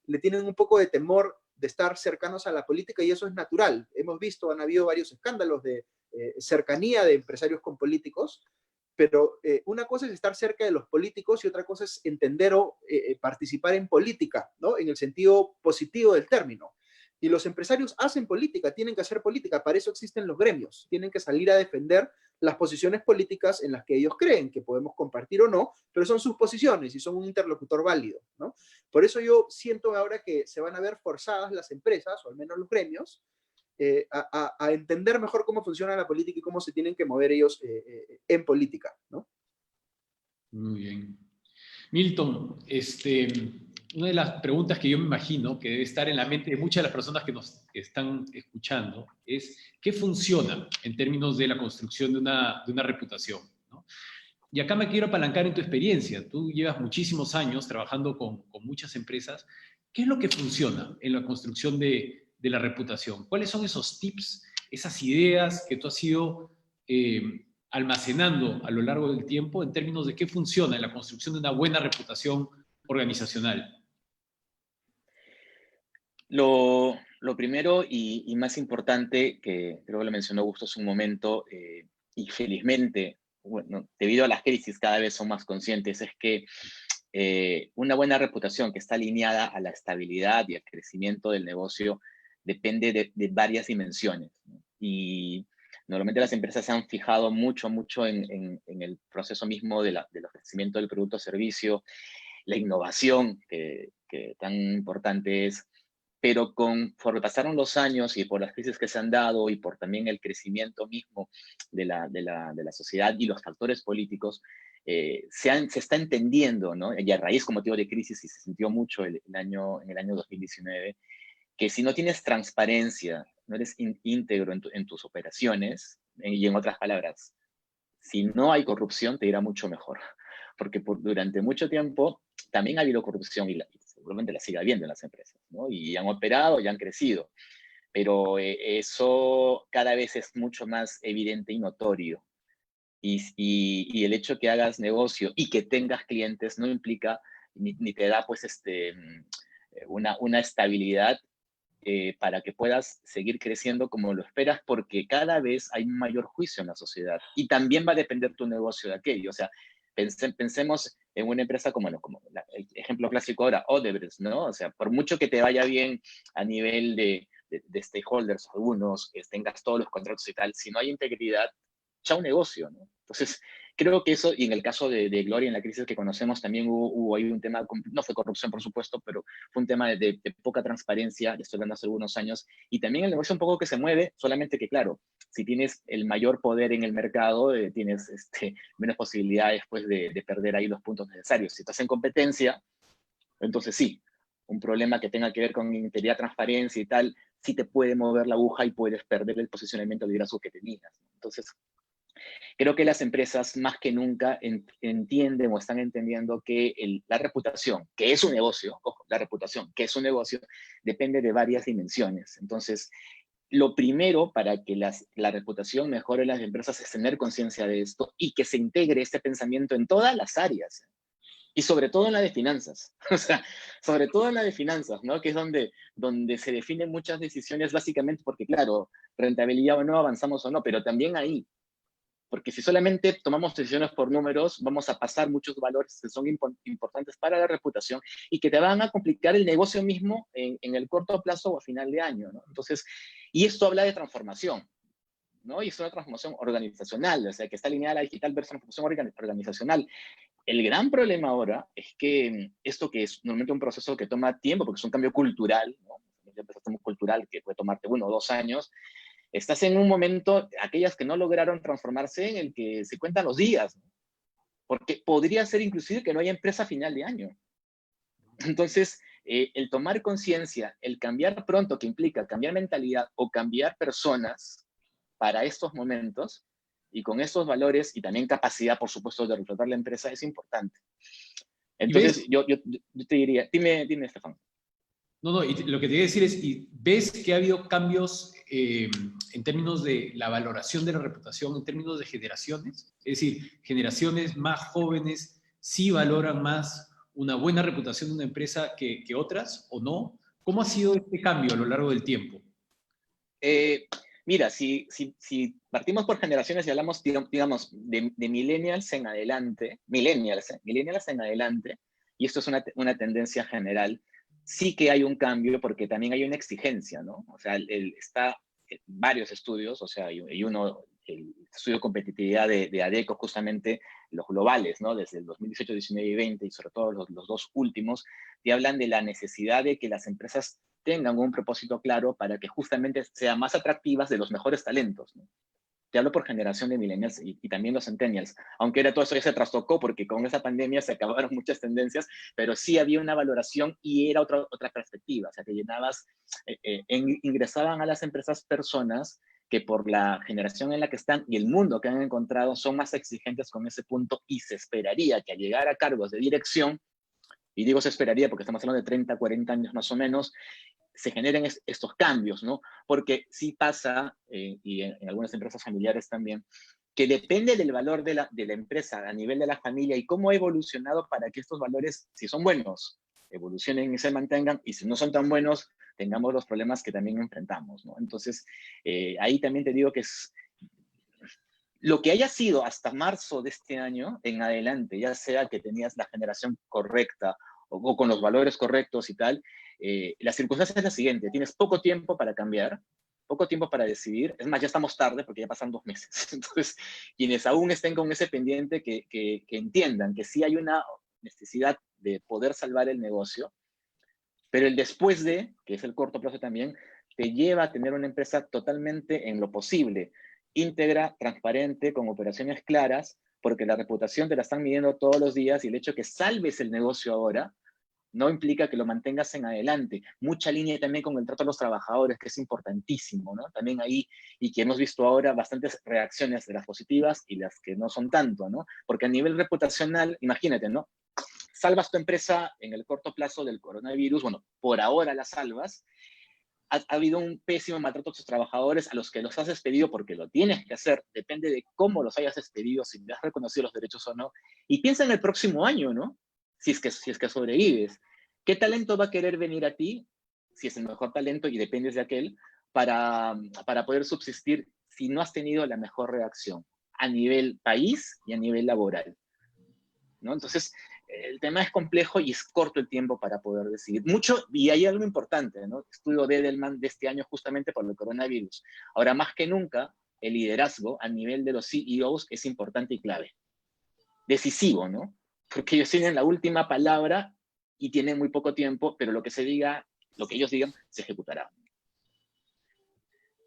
le tienen un poco de temor de estar cercanos a la política, y eso es natural. Hemos visto, han habido varios escándalos de cercanía de empresarios con políticos, pero una cosa es estar cerca de los políticos y otra cosa es entender o participar en política, ¿no? En el sentido positivo del término. Y los empresarios hacen política, tienen que hacer política, para eso existen los gremios, tienen que salir a defender las posiciones políticas en las que ellos creen que podemos compartir o no, pero son sus posiciones y son un interlocutor válido, ¿no? Por eso yo siento ahora que se van a ver forzadas las empresas, o al menos los gremios, a entender mejor cómo funciona la política y cómo se tienen que mover ellos en política, ¿no? Muy bien. Milton, una de las preguntas que yo me imagino que debe estar en la mente de muchas de las personas que nos están escuchando es ¿qué funciona en términos de la construcción de una reputación, ¿no? Y acá me quiero apalancar en tu experiencia. Tú llevas muchísimos años trabajando con muchas empresas. ¿Qué es lo que funciona en la construcción de la reputación? ¿Cuáles son esos tips, esas ideas que tú has ido almacenando a lo largo del tiempo en términos de qué funciona en la construcción de una buena reputación organizacional? Lo primero y más importante, que creo que lo mencionó Augusto hace un momento, y felizmente, bueno, debido a las crisis cada vez son más conscientes, es que una buena reputación que está alineada a la estabilidad y al crecimiento del negocio depende de varias dimensiones, ¿no? Y Normalmente las empresas se han fijado mucho en el proceso mismo del ofrecimiento del producto o servicio, la innovación que tan importante es, pero conforme pasaron los años y por las crisis que se han dado y por también el crecimiento mismo de la sociedad y los factores políticos, se está entendiendo, ¿no? Y a raíz, como motivo de crisis, y se sintió mucho en el año 2019, que si no tienes transparencia, no eres íntegro en tus operaciones, y en otras palabras, si no hay corrupción, te irá mucho mejor. Porque durante mucho tiempo también ha habido corrupción y seguramente la sigue habiendo en las empresas, ¿no? Y han operado y han crecido. Pero eso cada vez es mucho más evidente y notorio. Y el hecho que hagas negocio y que tengas clientes no implica ni te da pues una estabilidad para que puedas seguir creciendo como lo esperas, porque cada vez hay un mayor juicio en la sociedad. Y también va a depender tu negocio de aquello. O sea, pensemos en una empresa como el ejemplo clásico ahora, Odebrecht, ¿no? O sea, por mucho que te vaya bien a nivel de stakeholders, algunos, que tengas todos los contratos y tal, si no hay integridad, chao negocio, ¿no? Entonces, creo que eso, y en el caso de Gloria, en la crisis que conocemos, también hubo ahí un tema, no fue corrupción, por supuesto, pero fue un tema de poca transparencia, estoy hablando hace algunos años, y también el negocio un poco que se mueve, solamente que, claro, si tienes el mayor poder en el mercado, tienes menos posibilidades pues, de perder ahí los puntos necesarios. Si estás en competencia, entonces sí, un problema que tenga que ver con integridad, transparencia y tal, sí te puede mover la aguja y puedes perder el posicionamiento de liderazgo que tenías. Entonces, creo que las empresas más que nunca entienden o están entendiendo que la reputación, que es un negocio, ojo, la reputación, que es un negocio, depende de varias dimensiones. Entonces, lo primero para que la reputación mejore en las empresas es tener conciencia de esto y que se integre este pensamiento en todas las áreas. Y sobre todo en la de finanzas, o sea, sobre todo en la de finanzas, ¿no? Que es donde se definen muchas decisiones básicamente porque, claro, rentabilidad o no, avanzamos o no, pero también ahí. Porque si solamente tomamos decisiones por números, vamos a pasar muchos valores que son importantes para la reputación y que te van a complicar el negocio mismo en el corto plazo o a final de año, ¿no? Entonces, y esto habla de transformación, ¿no? Y es una transformación organizacional, o sea, que está alineada a la digital versus transformación organizacional. El gran problema ahora es que esto que es normalmente un proceso que toma tiempo, porque es un cambio cultural, ¿no? Un cultural que puede tomarte 1 o 2 años, estás en un momento, aquellas que no lograron transformarse, en el que se cuentan los días, ¿no? Porque podría ser inclusive que no haya empresa a final de año. Entonces, el tomar conciencia, el cambiar pronto, que implica cambiar mentalidad o cambiar personas para estos momentos, y con estos valores y también capacidad, por supuesto, de reflotar la empresa, es importante. Entonces, yo te diría, dime, Estefan. No, y lo que te voy a decir es, ¿y ves que ha habido cambios en términos de la valoración de la reputación, en términos de generaciones? Es decir, generaciones más jóvenes sí valoran más una buena reputación de una empresa que otras, ¿o no? ¿Cómo ha sido este cambio a lo largo del tiempo? Mira, si partimos por generaciones y hablamos, digamos, de millennials en adelante, millennials en adelante, y esto es una tendencia general, sí que hay un cambio porque también hay una exigencia, ¿no? O sea, está varios estudios, o sea, hay uno, el estudio de competitividad de ADECO, justamente los globales, ¿no? Desde el 2018, 19 y 20, y sobre todo los dos últimos, te hablan de la necesidad de que las empresas tengan un propósito claro para que justamente sean más atractivas de los mejores talentos, ¿no? Te hablo por generación de millennials y también los centennials, aunque era todo eso ya se trastocó porque con esa pandemia se acabaron muchas tendencias, pero sí había una valoración y era otra perspectiva, o sea, que ingresaban a las empresas personas que por la generación en la que están y el mundo que han encontrado son más exigentes con ese punto, y se esperaría que al llegar a cargos de dirección, y digo se esperaría porque estamos hablando de 30, 40 años más o menos, se generen estos cambios, ¿no? Porque sí pasa, y en algunas empresas familiares también, que depende del valor de la empresa a nivel de la familia y cómo ha evolucionado para que estos valores, si son buenos, evolucionen y se mantengan, y si no son tan buenos, tengamos los problemas que también enfrentamos, ¿no? Entonces, ahí también te digo que es lo que haya sido hasta marzo de este año en adelante, ya sea que tenías la generación correcta o con los valores correctos y tal, la circunstancia es la siguiente: tienes poco tiempo para cambiar, poco tiempo para decidir. Es más, ya estamos tarde porque ya pasan 2 meses. Entonces, quienes aún estén con ese pendiente, que entiendan que sí hay una necesidad de poder salvar el negocio, pero el después de, que es el corto plazo también, te lleva a tener una empresa totalmente en lo posible, íntegra, transparente, con operaciones claras, porque la reputación te la están midiendo todos los días y el hecho de que salves el negocio ahora no implica que lo mantengas en adelante. Mucha línea también con el trato a los trabajadores, que es importantísimo, ¿no? También ahí, y que hemos visto ahora bastantes reacciones de las positivas y las que no son tanto, ¿no? Porque a nivel reputacional, imagínate, ¿no? Salvas tu empresa en el corto plazo del coronavirus, bueno, por ahora la salvas. Ha habido un pésimo maltrato a tus trabajadores a los que los has despedido porque lo tienes que hacer, depende de cómo los hayas despedido, si le has reconocido los derechos o no. Y piensa en el próximo año, ¿no? Si es que sobrevives. ¿Qué talento va a querer venir a ti, si es el mejor talento y dependes de aquel, para poder subsistir si no has tenido la mejor reacción a nivel país y a nivel laboral, ¿no? Entonces, el tema es complejo y es corto el tiempo para poder decidir. Mucho, y hay algo importante, ¿no? Estudio de Edelman de este año justamente por el coronavirus. Ahora, más que nunca, el liderazgo a nivel de los CEOs es importante y clave. Decisivo, ¿no? Porque ellos tienen la última palabra y tienen muy poco tiempo, pero lo que se diga, lo que ellos digan, se ejecutará.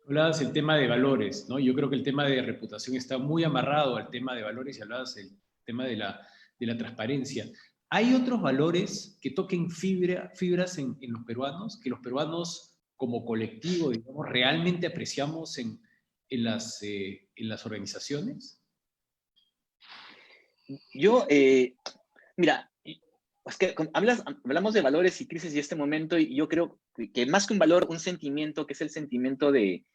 Hablabas del tema de valores, ¿no? Yo creo que el tema de reputación está muy amarrado al tema de valores y hablabas del tema de la transparencia. ¿Hay otros valores que toquen fibras en los peruanos, que los peruanos como colectivo, digamos, realmente apreciamos en las organizaciones? Yo, mira, es que hablamos de valores y crisis y este momento, y yo creo que más que un valor, un sentimiento, que es el sentimiento de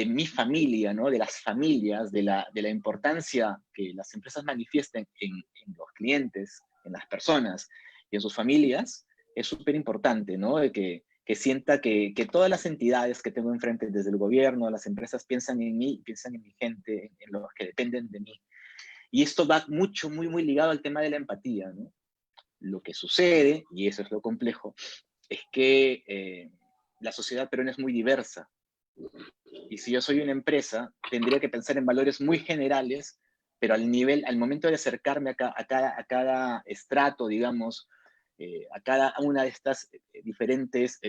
mi familia, ¿no? De las familias, de la importancia que las empresas manifiesten en los clientes, en las personas y en sus familias, es súper importante, ¿no? De que sienta que todas las entidades que tengo enfrente, desde el gobierno, las empresas, piensan en mí, piensan en mi gente, en los que dependen de mí. Y esto va mucho, muy, muy ligado al tema de la empatía, ¿no? Lo que sucede, y eso es lo complejo, es que la sociedad peruana es muy diversa. Y si yo soy una empresa, tendría que pensar en valores muy generales, pero al momento de acercarme a cada estrato, digamos, a cada una de estas diferentes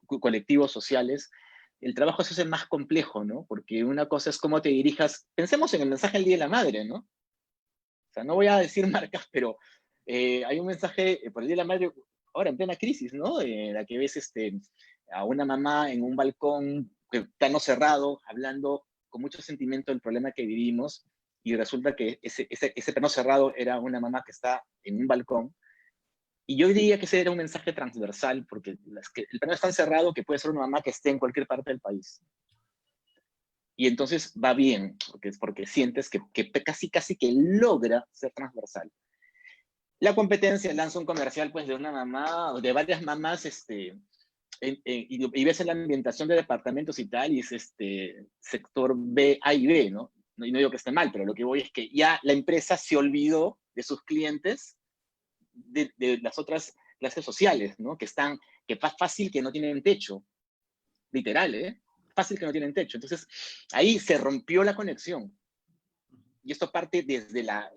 colectivos sociales, el trabajo se hace más complejo, ¿no? Porque una cosa es cómo te dirijas. Pensemos en el mensaje del Día de la Madre, ¿no? O sea, no voy a decir marcas, pero hay un mensaje por el Día de la Madre ahora en plena crisis, ¿no? En la que ves a una mamá en un balcón, plano cerrado, hablando con mucho sentimiento del problema que vivimos, y resulta que ese plano cerrado era una mamá que está en un balcón. Y yo diría que ese era un mensaje transversal, porque el plano es tan cerrado que puede ser una mamá que esté en cualquier parte del país. Y entonces va bien, porque sientes que casi que logra ser transversal. La competencia lanza un comercial pues de una mamá, o de varias mamás, y ves en la ambientación de departamentos y tal, y es sector B, A y B, ¿no? Y no digo que esté mal, pero lo que voy es que ya la empresa se olvidó de sus clientes, de las otras clases sociales, ¿no? Que fácil que no tienen techo, literal, ¿eh? Fácil que no tienen techo. Entonces, ahí se rompió la conexión. Y esto parte desde la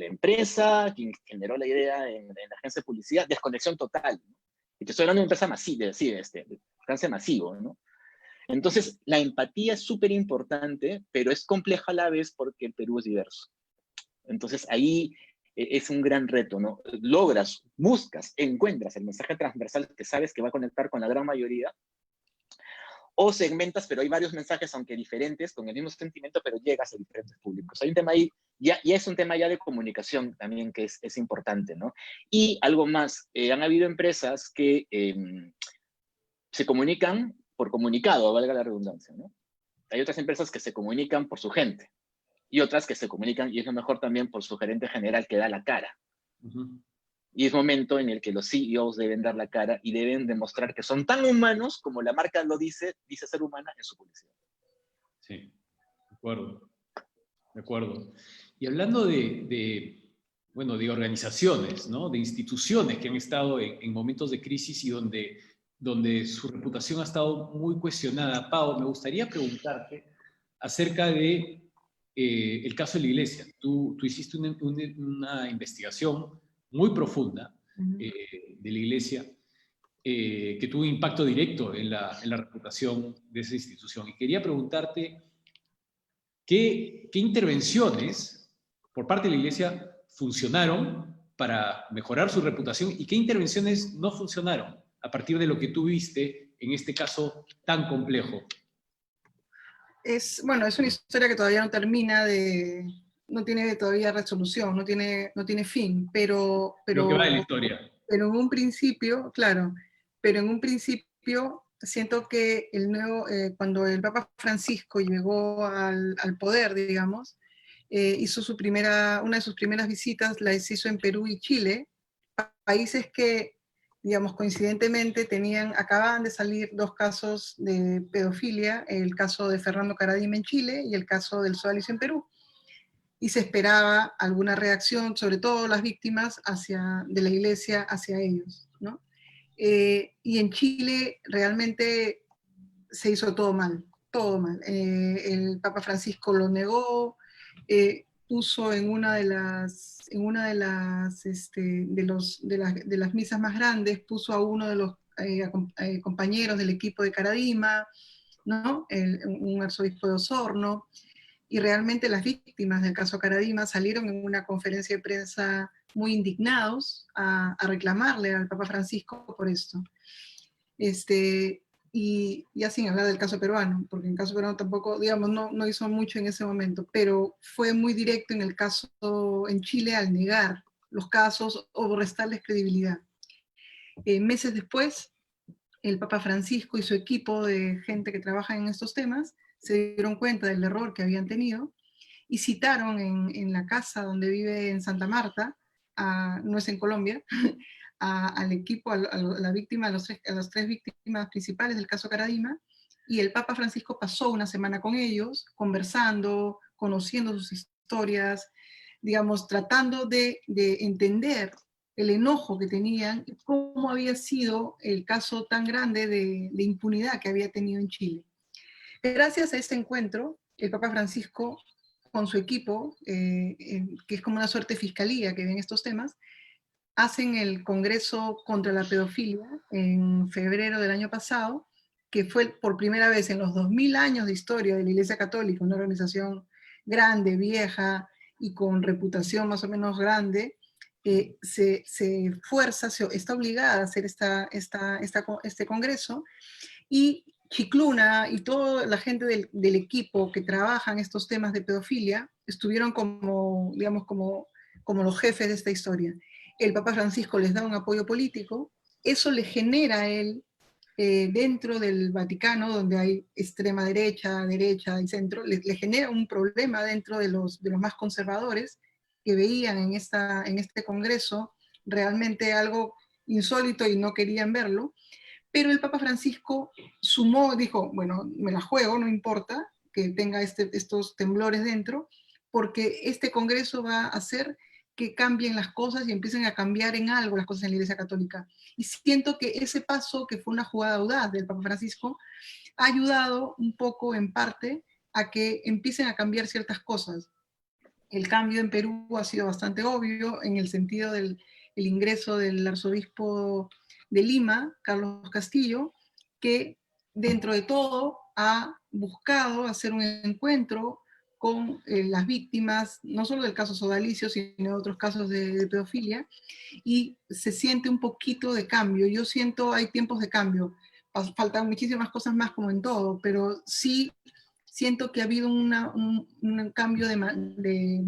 empresa, quien generó la idea en la agencia de publicidad, desconexión total, ¿no? Y te estoy hablando de una empresa masiva, de alcance masivo, ¿no? Entonces, la empatía es súper importante, pero es compleja a la vez porque el Perú es diverso. Entonces, ahí es un gran reto, ¿no? Logras, buscas, encuentras el mensaje transversal que sabes que va a conectar con la gran mayoría, o segmentas, pero hay varios mensajes, aunque diferentes, con el mismo sentimiento, pero llegas a diferentes públicos. Hay un tema ahí, ya es un tema ya de comunicación también que es importante, ¿no? Y algo más, han habido empresas que se comunican por comunicado, valga la redundancia, ¿no? Hay otras empresas que se comunican por su gente, y otras que se comunican, y es lo mejor también, por su gerente general que da la cara. Uh-huh. Y es momento en el que los CEOs deben dar la cara y deben demostrar que son tan humanos como la marca lo dice ser humana en su publicidad. Sí, de acuerdo. De acuerdo. Y hablando de organizaciones, ¿no? De instituciones que han estado en momentos de crisis y donde donde su reputación ha estado muy cuestionada. Pau, me gustaría preguntarte acerca de el caso de la iglesia. Tú hiciste una investigación muy profunda de la iglesia que tuvo un impacto directo en la reputación de esa institución. Y quería preguntarte qué intervenciones por parte de la iglesia funcionaron para mejorar su reputación y qué intervenciones no funcionaron a partir de lo que tú viste en este caso tan complejo. Bueno, es una historia que todavía no termina no tiene todavía resolución, no tiene fin, pero Lo que va de la historia. Pero en un principio, claro, pero en un principio siento que cuando el Papa Francisco llegó al poder, digamos, hizo una de sus primeras visitas, la hizo en Perú y Chile, países que, digamos, coincidentemente acababan de salir 2 casos de pedofilia, el caso de Fernando Karadima en Chile y el caso del Sodalicio en Perú. Y se esperaba alguna reacción, sobre todo las víctimas de la iglesia hacia ellos, ¿no? Y en Chile realmente se hizo todo mal, todo mal. El Papa Francisco lo negó, puso en una de las misas más grandes, puso a uno de los compañeros del equipo de Karadima, ¿no? Un arzobispo de Osorno, y realmente las víctimas del caso Karadima salieron en una conferencia de prensa muy indignados a reclamarle al Papa Francisco por esto. Y ya sin hablar del caso peruano, porque en el caso peruano tampoco, digamos, no hizo mucho en ese momento, pero fue muy directo en el caso en Chile al negar los casos o restarles credibilidad. Meses después, el Papa Francisco y su equipo de gente que trabaja en estos temas se dieron cuenta del error que habían tenido y citaron en la casa donde vive en Santa Marta, no es en Colombia, al equipo, a la víctima, a las 3 víctimas principales del caso Karadima, y el Papa Francisco pasó una semana con ellos, conversando, conociendo sus historias, digamos, tratando de entender el enojo que tenían y cómo había sido el caso tan grande de impunidad que había tenido en Chile. Gracias a este encuentro, el Papa Francisco, con su equipo, que es como una suerte de fiscalía que ven estos temas, hacen el Congreso contra la Pedofilia en febrero del año pasado, que fue por primera vez en los 2000 años de historia de la Iglesia Católica, una organización grande, vieja y con reputación más o menos grande, se está obligada a hacer este Congreso, y Chicluna y toda la gente del equipo que trabaja en estos temas de pedofilia estuvieron como, digamos, como los jefes de esta historia. El Papa Francisco les da un apoyo político, eso le genera a él, dentro del Vaticano, donde hay extrema derecha y centro, le genera un problema dentro de los más conservadores que veían en este Congreso realmente algo insólito y no querían verlo. Pero el Papa Francisco dijo, bueno, me la juego, no importa que tenga estos temblores dentro, porque este Congreso va a hacer que cambien las cosas y empiecen a cambiar en algo las cosas en la Iglesia Católica. Y siento que ese paso, que fue una jugada audaz del Papa Francisco, ha ayudado un poco, en parte, a que empiecen a cambiar ciertas cosas. El cambio en Perú ha sido bastante obvio en el sentido del ingreso del arzobispo de Lima, Carlos Castillo, que dentro de todo ha buscado hacer un encuentro con las víctimas, no solo del caso Sodalicio, sino de otros casos de pedofilia, y se siente un poquito de cambio. Yo siento, hay tiempos de cambio, faltan muchísimas cosas más como en todo, pero sí siento que ha habido un cambio de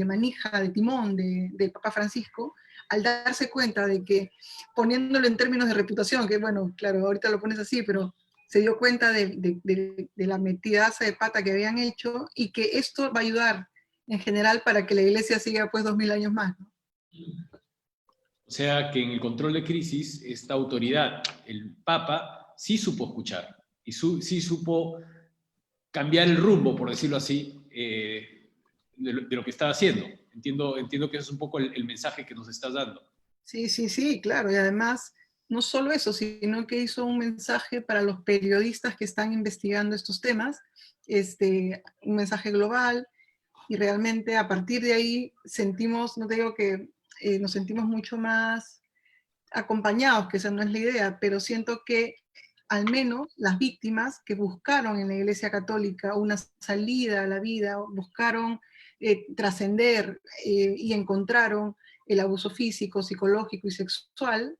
manija, de timón del Papa Francisco, al darse cuenta de que, poniéndolo en términos de reputación, que bueno, claro, ahorita lo pones así, pero se dio cuenta de la metidaza de pata que habían hecho y que esto va a ayudar en general para que la iglesia siga pues 2000 años más, ¿no? O sea que en el control de crisis, esta autoridad, el Papa, sí supo escuchar y sí supo cambiar el rumbo, por decirlo así, de lo que estaba haciendo. Entiendo que ese es un poco el mensaje que nos estás dando. Sí, claro, y además no solo eso, sino que hizo un mensaje para los periodistas que están investigando estos temas, un mensaje global, y realmente a partir de ahí sentimos, no te digo que nos sentimos mucho más acompañados, que esa no es la idea, pero siento que al menos las víctimas que buscaron en la Iglesia Católica una salida a la vida, buscaron trascender y encontraron el abuso físico, psicológico y sexual,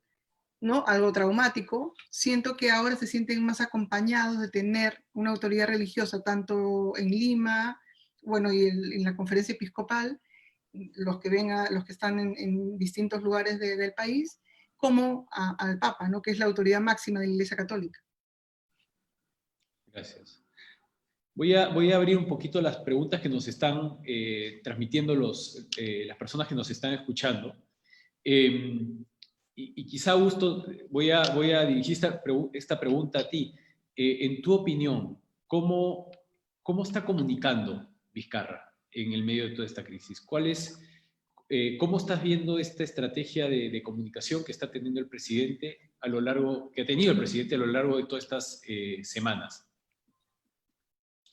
¿no? Algo traumático, siento que ahora se sienten más acompañados de tener una autoridad religiosa, tanto en Lima, bueno, y en la conferencia episcopal, los que están en distintos lugares del país, como al Papa, ¿no? Que es la autoridad máxima de la Iglesia Católica. Gracias. Voy a abrir un poquito las preguntas que nos están transmitiendo las personas que nos están escuchando. Y quizá, Augusto, voy a dirigir esta pregunta a ti. En tu opinión, ¿cómo está comunicando Vizcarra en el medio de toda esta crisis? ¿Cómo estás viendo esta estrategia de comunicación que está teniendo el presidente que ha tenido el presidente a lo largo de todas estas semanas?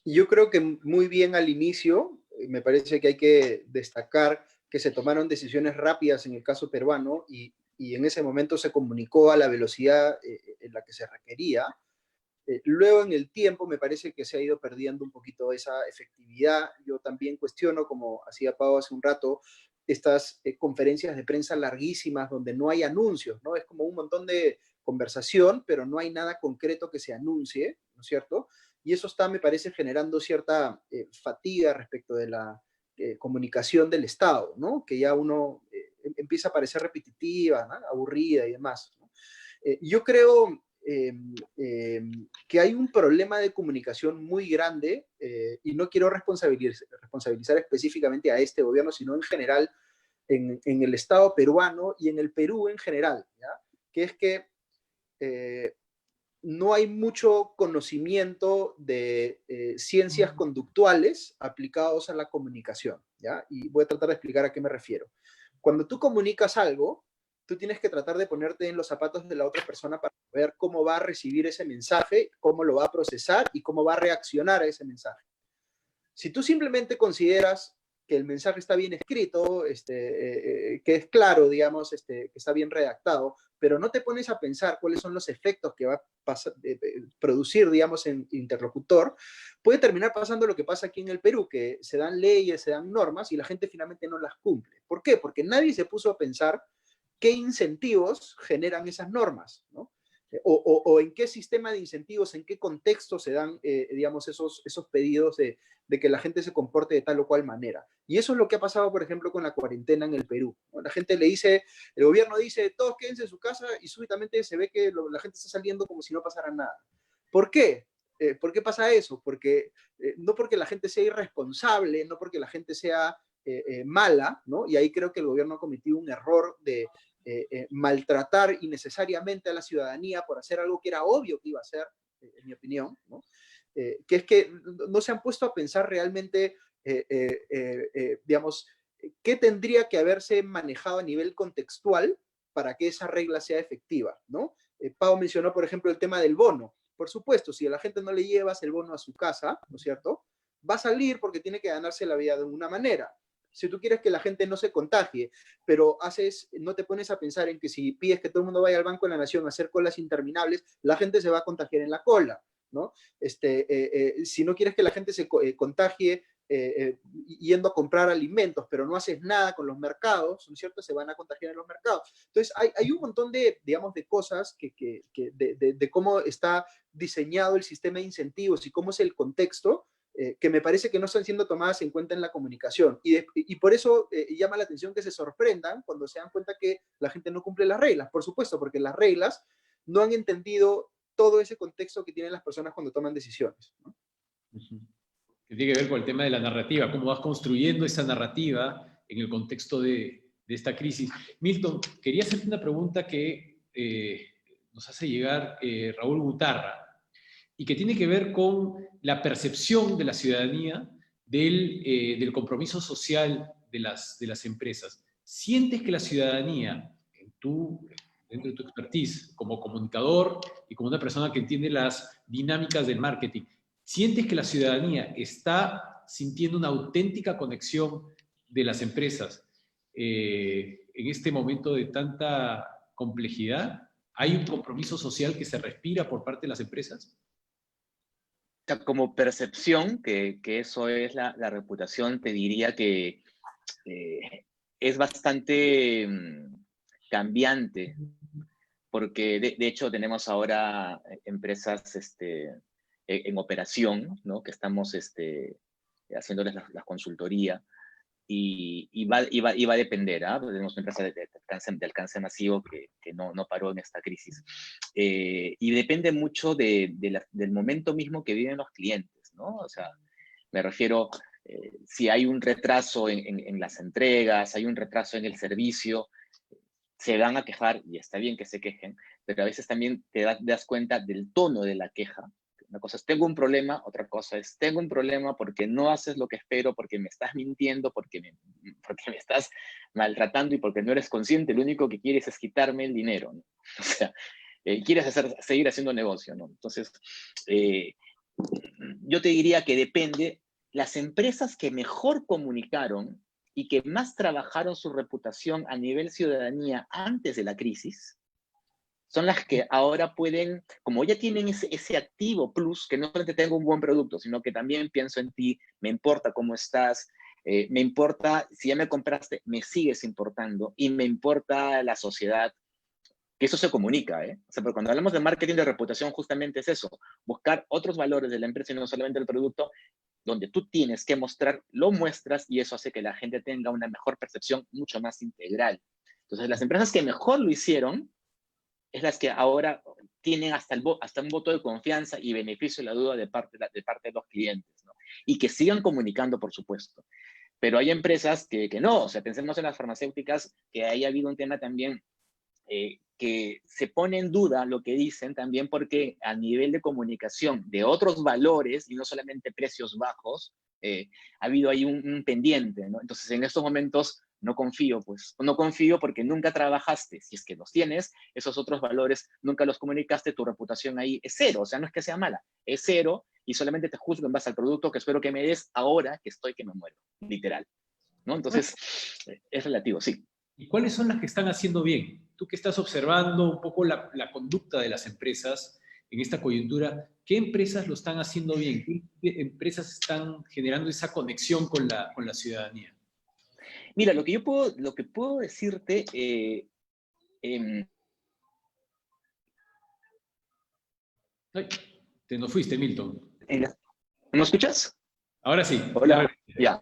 Yo creo que muy bien al inicio, me parece que hay que destacar que se tomaron decisiones rápidas en el caso peruano y en ese momento se comunicó a la velocidad en la que se requería. Luego en el tiempo me parece que se ha ido perdiendo un poquito esa efectividad. Yo también cuestiono, como hacía Pau hace un rato, estas conferencias de prensa larguísimas donde no hay anuncios, ¿no? Es como un montón de conversación, pero no hay nada concreto que se anuncie, ¿no es cierto? Y eso está, me parece, generando cierta fatiga respecto de la comunicación del Estado, ¿no? Que ya uno empieza a parecer repetitiva, ¿no? Aburrida y demás, ¿no? Yo creo que hay un problema de comunicación muy grande y no quiero responsabilizar específicamente a este gobierno, sino en general en el Estado peruano y en el Perú en general, ¿ya? Que es que no hay mucho conocimiento de ciencias conductuales aplicados a la comunicación, ¿ya? Y voy a tratar de explicar a qué me refiero. Cuando tú comunicas algo, tú tienes que tratar de ponerte en los zapatos de la otra persona para ver cómo va a recibir ese mensaje, cómo lo va a procesar y cómo va a reaccionar a ese mensaje. Si tú simplemente consideras que el mensaje está bien escrito, que es claro, digamos, que está bien redactado, pero no te pones a pensar cuáles son los efectos que va a producir, digamos, en interlocutor, puede terminar pasando lo que pasa aquí en el Perú, que se dan leyes, se dan normas y la gente finalmente no las cumple. ¿Por qué? Porque nadie se puso a pensar qué incentivos generan esas normas, ¿no? O en qué sistema de incentivos, en qué contexto se dan, digamos, esos pedidos de que la gente se comporte de tal o cual manera. Y eso es lo que ha pasado, por ejemplo, con la cuarentena en el Perú, ¿no? La gente le dice, el gobierno dice, todos quédense en su casa y súbitamente se ve que la gente está saliendo como si no pasara nada. ¿Por qué? ¿Por qué pasa eso? Porque no porque la gente sea irresponsable, no porque la gente sea mala, ¿no? Y ahí creo que el gobierno ha cometido un error de maltratar innecesariamente a la ciudadanía por hacer algo que era obvio que iba a hacer, en mi opinión, ¿no? Que es que no se han puesto a pensar realmente, digamos, qué tendría que haberse manejado a nivel contextual para que esa regla sea efectiva, ¿no? Pau mencionó, por ejemplo, el tema del bono. Por supuesto, si a la gente no le llevas el bono a su casa, ¿no es cierto?, va a salir porque tiene que ganarse la vida de una manera. Si tú quieres que la gente no se contagie, pero no te pones a pensar en que si pides que todo el mundo vaya al Banco de la Nación a hacer colas interminables, la gente se va a contagiar en la cola, ¿no? Si no quieres que la gente se contagie yendo a comprar alimentos, pero no haces nada con los mercados, ¿no es cierto?, se van a contagiar en los mercados. Entonces, hay un montón de, digamos, de cosas de cómo está diseñado el sistema de incentivos y cómo es el contexto, que me parece que no están siendo tomadas en cuenta en la comunicación. Y por eso llama la atención que se sorprendan cuando se dan cuenta que la gente no cumple las reglas. Por supuesto, porque las reglas no han entendido todo ese contexto que tienen las personas cuando toman decisiones, ¿no? Que tiene que ver con el tema de la narrativa, cómo vas construyendo esa narrativa en el contexto de esta crisis. Milton, quería hacerte una pregunta que nos hace llegar Raúl Gutarra, y que tiene que ver con la percepción de la ciudadanía del compromiso social de las empresas. ¿Sientes que la ciudadanía, en tu dentro de tu expertise, como comunicador y como una persona que entiende las dinámicas del marketing, ¿sientes que la ciudadanía está sintiendo una auténtica conexión de las empresas en este momento de tanta complejidad? ¿Hay un compromiso social que se respira por parte de las empresas? Como percepción, que eso es la reputación, te diría que es bastante cambiante, porque de hecho tenemos ahora empresas en operación, ¿no? Que estamos haciéndoles la consultoría, y va a depender, ¿ah? Tenemos una empresa de alcance masivo que no paró en esta crisis. Y depende mucho del momento mismo que viven los clientes, ¿no? O sea, me refiero, si hay un retraso en las entregas, hay un retraso en el servicio, se van a quejar, y está bien que se quejen, pero a veces también te das cuenta del tono de la queja. Una cosa es, tengo un problema, otra cosa es, tengo un problema porque no haces lo que espero, porque me estás mintiendo, porque me estás maltratando y porque no eres consciente, lo único que quieres es quitarme el dinero, ¿no? O sea, quieres seguir haciendo negocio, ¿no? Entonces, yo te diría que depende. Las empresas que mejor comunicaron y que más trabajaron su reputación a nivel ciudadanía antes de la crisis, son las que ahora pueden, como ya tienen ese activo plus, que no solamente tengo un buen producto, sino que también pienso en ti, me importa cómo estás, me importa, si ya me compraste, me sigues importando, y me importa la sociedad, que eso se comunica, ¿eh? O sea, porque cuando hablamos de marketing de reputación, justamente es eso, buscar otros valores de la empresa y no solamente el producto, donde tú tienes que mostrar, lo muestras, y eso hace que la gente tenga una mejor percepción mucho más integral. Entonces, las empresas que mejor lo hicieron es las que ahora tienen hasta un voto de confianza y beneficio de la duda de parte de los clientes, ¿no? Y que sigan comunicando, por supuesto. Pero hay empresas que no, o sea, pensemos en las farmacéuticas, que haya habido un tema también que se pone en duda lo que dicen también, porque a nivel de comunicación de otros valores y no solamente precios bajos, ha habido ahí un pendiente, ¿no? Entonces, en estos momentos no confío, pues, no confío porque nunca trabajaste, si es que los tienes, esos otros valores, nunca los comunicaste, tu reputación ahí es cero, o sea, no es que sea mala, es cero, y solamente te juzgo en base al producto que espero que me des ahora que me muero, literal, ¿no? Entonces, es relativo, sí. ¿Y cuáles son las que están haciendo bien? Tú que estás observando un poco la conducta de las empresas en esta coyuntura, ¿qué empresas lo están haciendo bien? ¿Qué empresas están generando esa conexión con la ciudadanía? Mira, lo que puedo decirte, Ay, te nos fuiste, Milton. ¿me escuchas? Ahora sí. Hola, ya.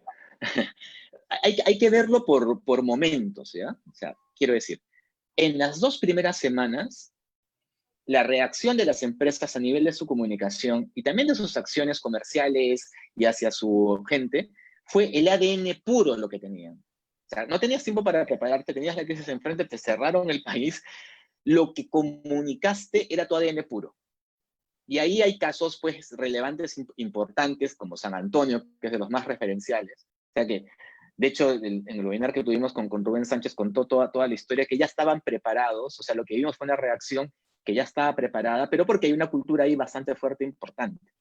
Hay que verlo por momentos, ¿ya? O sea, quiero decir, en las 2 primeras semanas, la reacción de las empresas a nivel de su comunicación y también de sus acciones comerciales y hacia su gente, fue el ADN puro lo que tenían. O sea, no tenías tiempo para prepararte, tenías la crisis enfrente, te cerraron el país, lo que comunicaste era tu ADN puro. Y ahí hay casos, pues, relevantes, importantes, como San Antonio, que es de los más referenciales. O sea que, de hecho, en el webinar que tuvimos con Rubén Sánchez contó toda la historia, que ya estaban preparados. O sea, lo que vimos fue una reacción que ya estaba preparada, pero porque hay una cultura ahí bastante fuerte e importante.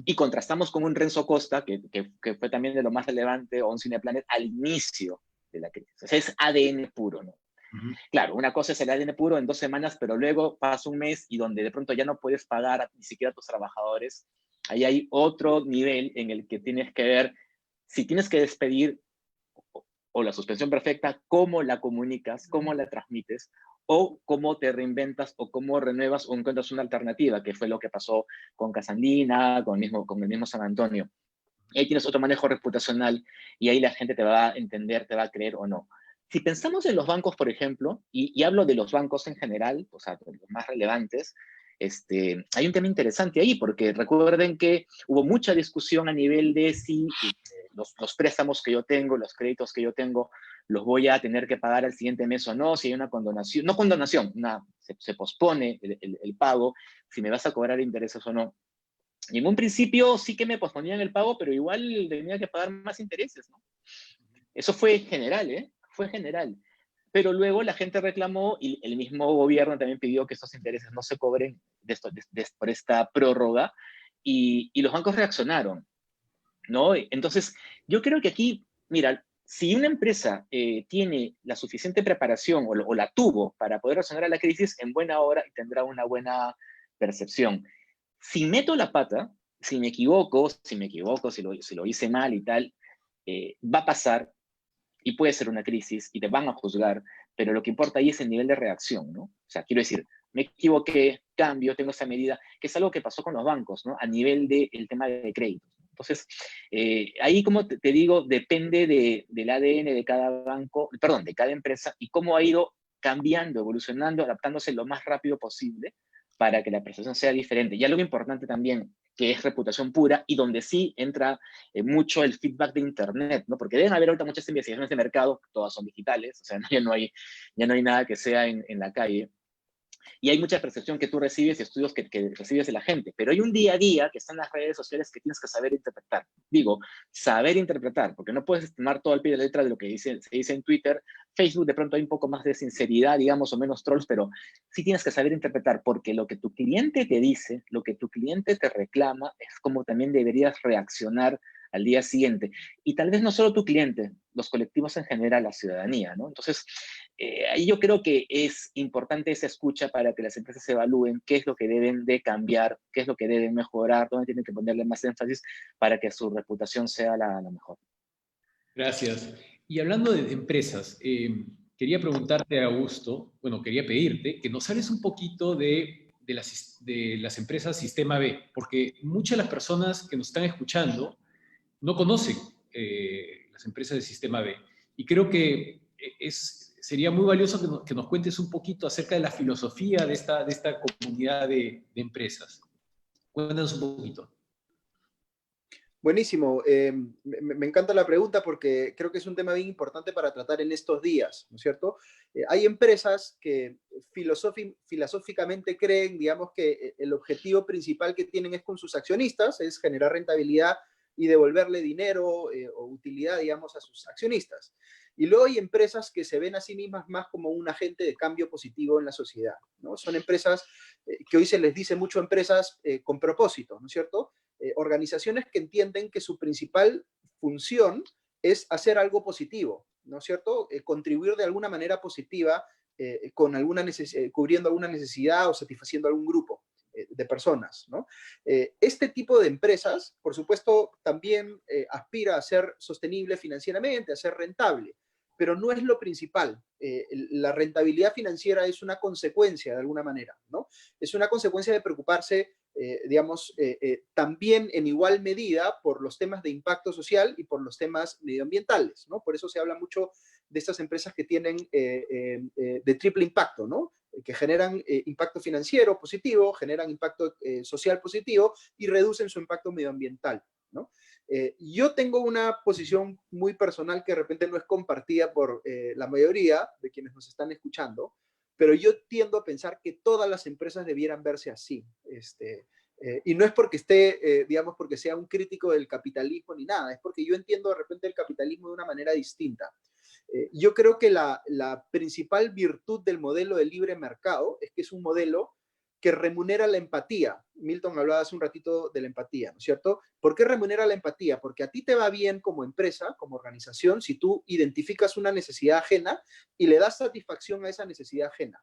Y contrastamos con un Renzo Costa, que fue también de lo más relevante, o un Cineplanet, al inicio de la crisis. O sea, es ADN puro, ¿no? Claro, una cosa es el ADN puro en 2 semanas, pero luego pasa un mes y donde de pronto ya no puedes pagar ni siquiera a tus trabajadores. Ahí hay otro nivel en el que tienes que ver si tienes que despedir o la suspensión perfecta, cómo la comunicas, cómo la transmites, o cómo te reinventas, o cómo renuevas o encuentras una alternativa, que fue lo que pasó con Casandina, con el mismo San Antonio. Y ahí tienes otro manejo reputacional y ahí la gente te va a entender, te va a creer o no. Si pensamos en los bancos, por ejemplo, y hablo de los bancos en general, o sea, los más relevantes, hay un tema interesante ahí, porque recuerden que hubo mucha discusión a nivel de si los préstamos que yo tengo, los créditos que yo tengo, los voy a tener que pagar al siguiente mes o no, si hay una condonación, no condonación, se pospone el pago, si me vas a cobrar intereses o no. Y en un principio sí que me posponían el pago, pero igual tenía que pagar más intereses, ¿no? Eso fue general, ¿eh? Fue general. pero luego la gente reclamó y el mismo gobierno también pidió que estos intereses no se cobren por esta prórroga, y los bancos reaccionaron, ¿no? Entonces, yo creo que aquí, mira, si una empresa tiene la suficiente preparación o la tuvo para poder reaccionar a la crisis, en buena hora y tendrá una buena percepción. Si meto la pata, si me equivoco, si lo hice mal y tal, va a pasar y puede ser una crisis y te van a juzgar, pero lo que importa ahí es el nivel de reacción, ¿no? O sea, quiero decir, me equivoqué, cambio, tengo esa medida, que es algo que pasó con los bancos, ¿no? A nivel del tema de créditos. Entonces, ahí, como te digo, depende del ADN de cada banco, perdón, de cada empresa, y cómo ha ido cambiando, evolucionando, adaptándose lo más rápido posible para que la prestación sea diferente. Y algo importante también, que es reputación pura, y donde sí entra mucho el feedback de Internet, ¿no? Porque deben haber ahorita muchas investigaciones de mercado, todas son digitales, o sea, ya no hay nada que sea en la calle. Y hay mucha percepción que tú recibes y estudios que recibes de la gente, pero hay un día a día que está en las redes sociales que tienes que saber interpretar. Digo, saber interpretar, porque no puedes tomar todo al pie de la letra de lo que se dice en Twitter. Facebook de pronto hay un poco más de sinceridad, digamos, o menos trolls, pero sí tienes que saber interpretar, porque lo que tu cliente te dice, lo que tu cliente te reclama, es como también deberías reaccionar al día siguiente. Y tal vez no solo tu cliente, los colectivos en general, la ciudadanía, ¿no? Entonces, ahí yo creo que es importante esa escucha para que las empresas evalúen qué es lo que deben de cambiar, qué es lo que deben mejorar, dónde tienen que ponerle más énfasis para que su reputación sea la mejor. Gracias. Y hablando de empresas, quería preguntarte, Augusto, bueno, quería pedirte que nos hables un poquito de las empresas Sistema B, porque muchas de las personas que nos están escuchando no conocen las empresas de Sistema B. Y creo que sería muy valioso que nos cuentes un poquito acerca de la filosofía de esta comunidad de empresas. Cuéntanos un poquito. Buenísimo. Me encanta la pregunta porque creo que es un tema bien importante para tratar en estos días, ¿no es cierto? Hay empresas que filosóficamente creen, digamos, que el objetivo principal que tienen es con sus accionistas, es generar rentabilidad y devolverle dinero o utilidad, digamos, a sus accionistas. Y luego hay empresas que se ven a sí mismas más como un agente de cambio positivo en la sociedad, ¿no? Son empresas que hoy se les dice mucho empresas con propósito, ¿no es cierto? Organizaciones que entienden que su principal función es hacer algo positivo, ¿no es cierto? Contribuir de alguna manera positiva con cubriendo alguna necesidad o satisfaciendo algún grupo de personas, ¿no? Este tipo de empresas, por supuesto, también aspira a ser sostenible financieramente, a ser rentable, pero no es lo principal. La rentabilidad financiera es una consecuencia, de alguna manera, ¿no? Es una consecuencia de preocuparse, digamos, también en igual medida por los temas de impacto social y por los temas medioambientales, ¿no? Por eso se habla mucho de estas empresas que tienen de triple impacto, ¿no? Que generan impacto financiero positivo, generan impacto social positivo y reducen su impacto medioambiental, ¿no? Yo tengo una posición muy personal que de repente no es compartida por la mayoría de quienes nos están escuchando, pero yo tiendo a pensar que todas las empresas debieran verse así. Y no es porque digamos, porque sea un crítico del capitalismo ni nada, es porque yo entiendo de repente el capitalismo de una manera distinta. Yo creo que la principal virtud del modelo de libre mercado es que es un modelo que remunera la empatía. Milton hablaba hace un ratito de la empatía, ¿no es cierto? ¿Por qué remunera la empatía? Porque a ti te va bien como empresa, como organización, si tú identificas una necesidad ajena y le das satisfacción a esa necesidad ajena.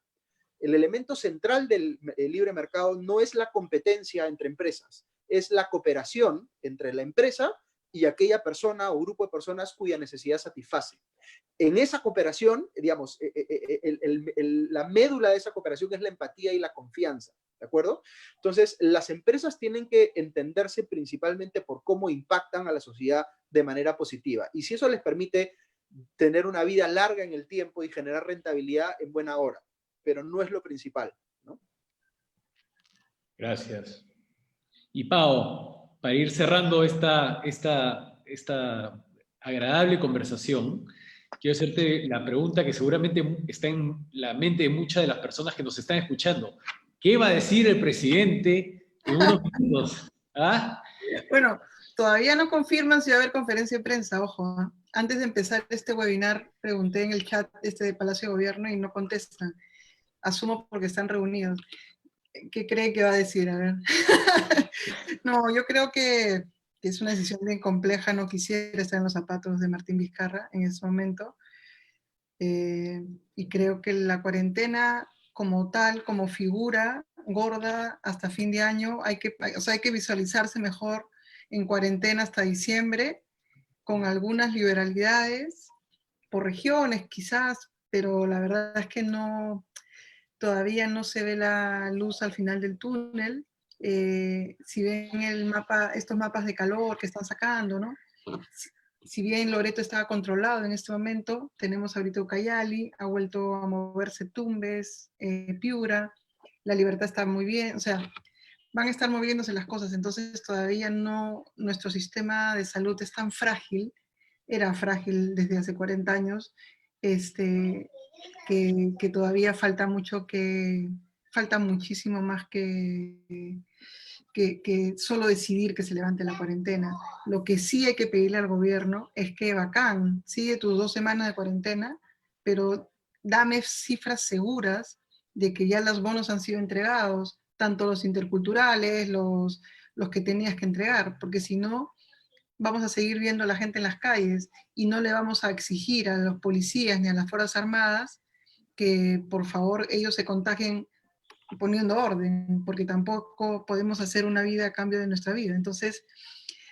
El elemento central del libre mercado no es la competencia entre empresas, es la cooperación entre la empresa y aquella persona o grupo de personas cuya necesidad satisface. En esa cooperación, digamos, la médula de esa cooperación es la empatía y la confianza, ¿de acuerdo? Entonces, las empresas tienen que entenderse principalmente por cómo impactan a la sociedad de manera positiva. Y si eso les permite tener una vida larga en el tiempo y generar rentabilidad en buena hora, pero no es lo principal, ¿no? Gracias. Y Pao, para ir cerrando esta agradable conversación, quiero hacerte la pregunta que seguramente está en la mente de muchas de las personas que nos están escuchando. ¿Qué va a decir el presidente en unos minutos? ¿Ah? Bueno, Todavía no confirman si va a haber conferencia de prensa, ojo. ¿Eh? Antes de empezar este webinar, pregunté en el chat de Palacio de Gobierno y no contestan. Asumo porque están reunidos. ¿Qué cree que va a decir? A ver. No, yo creo que es una decisión bien compleja. No quisiera estar en los zapatos de Martín Vizcarra en ese momento. Y creo que la cuarentena como tal, como figura gorda hasta fin de año, hay que visualizarse mejor en cuarentena hasta diciembre, con algunas liberalidades, por regiones quizás, pero la verdad es que no, todavía no se ve la luz al final del túnel. Si ven el mapa, estos mapas de calor que están sacando, ¿no? Si bien Loreto estaba controlado en este momento, tenemos ahorita Ucayali, ha vuelto a moverse Tumbes, Piura, La Libertad está muy bien, o sea, van a estar moviéndose las cosas, entonces todavía no, nuestro sistema de salud es tan frágil, era frágil desde hace 40 años, que todavía falta mucho falta muchísimo más que solo decidir que se levante la cuarentena. Lo que sí hay que pedirle al gobierno es que bacán, sigue tus 2 semanas de cuarentena, pero dame cifras seguras de que ya los bonos han sido entregados, tanto los interculturales, los que tenías que entregar, porque si no, vamos a seguir viendo a la gente en las calles y no le vamos a exigir a los policías ni a las Fuerzas Armadas que por favor ellos se contagien poniendo orden, porque tampoco podemos hacer una vida a cambio de nuestra vida. Entonces,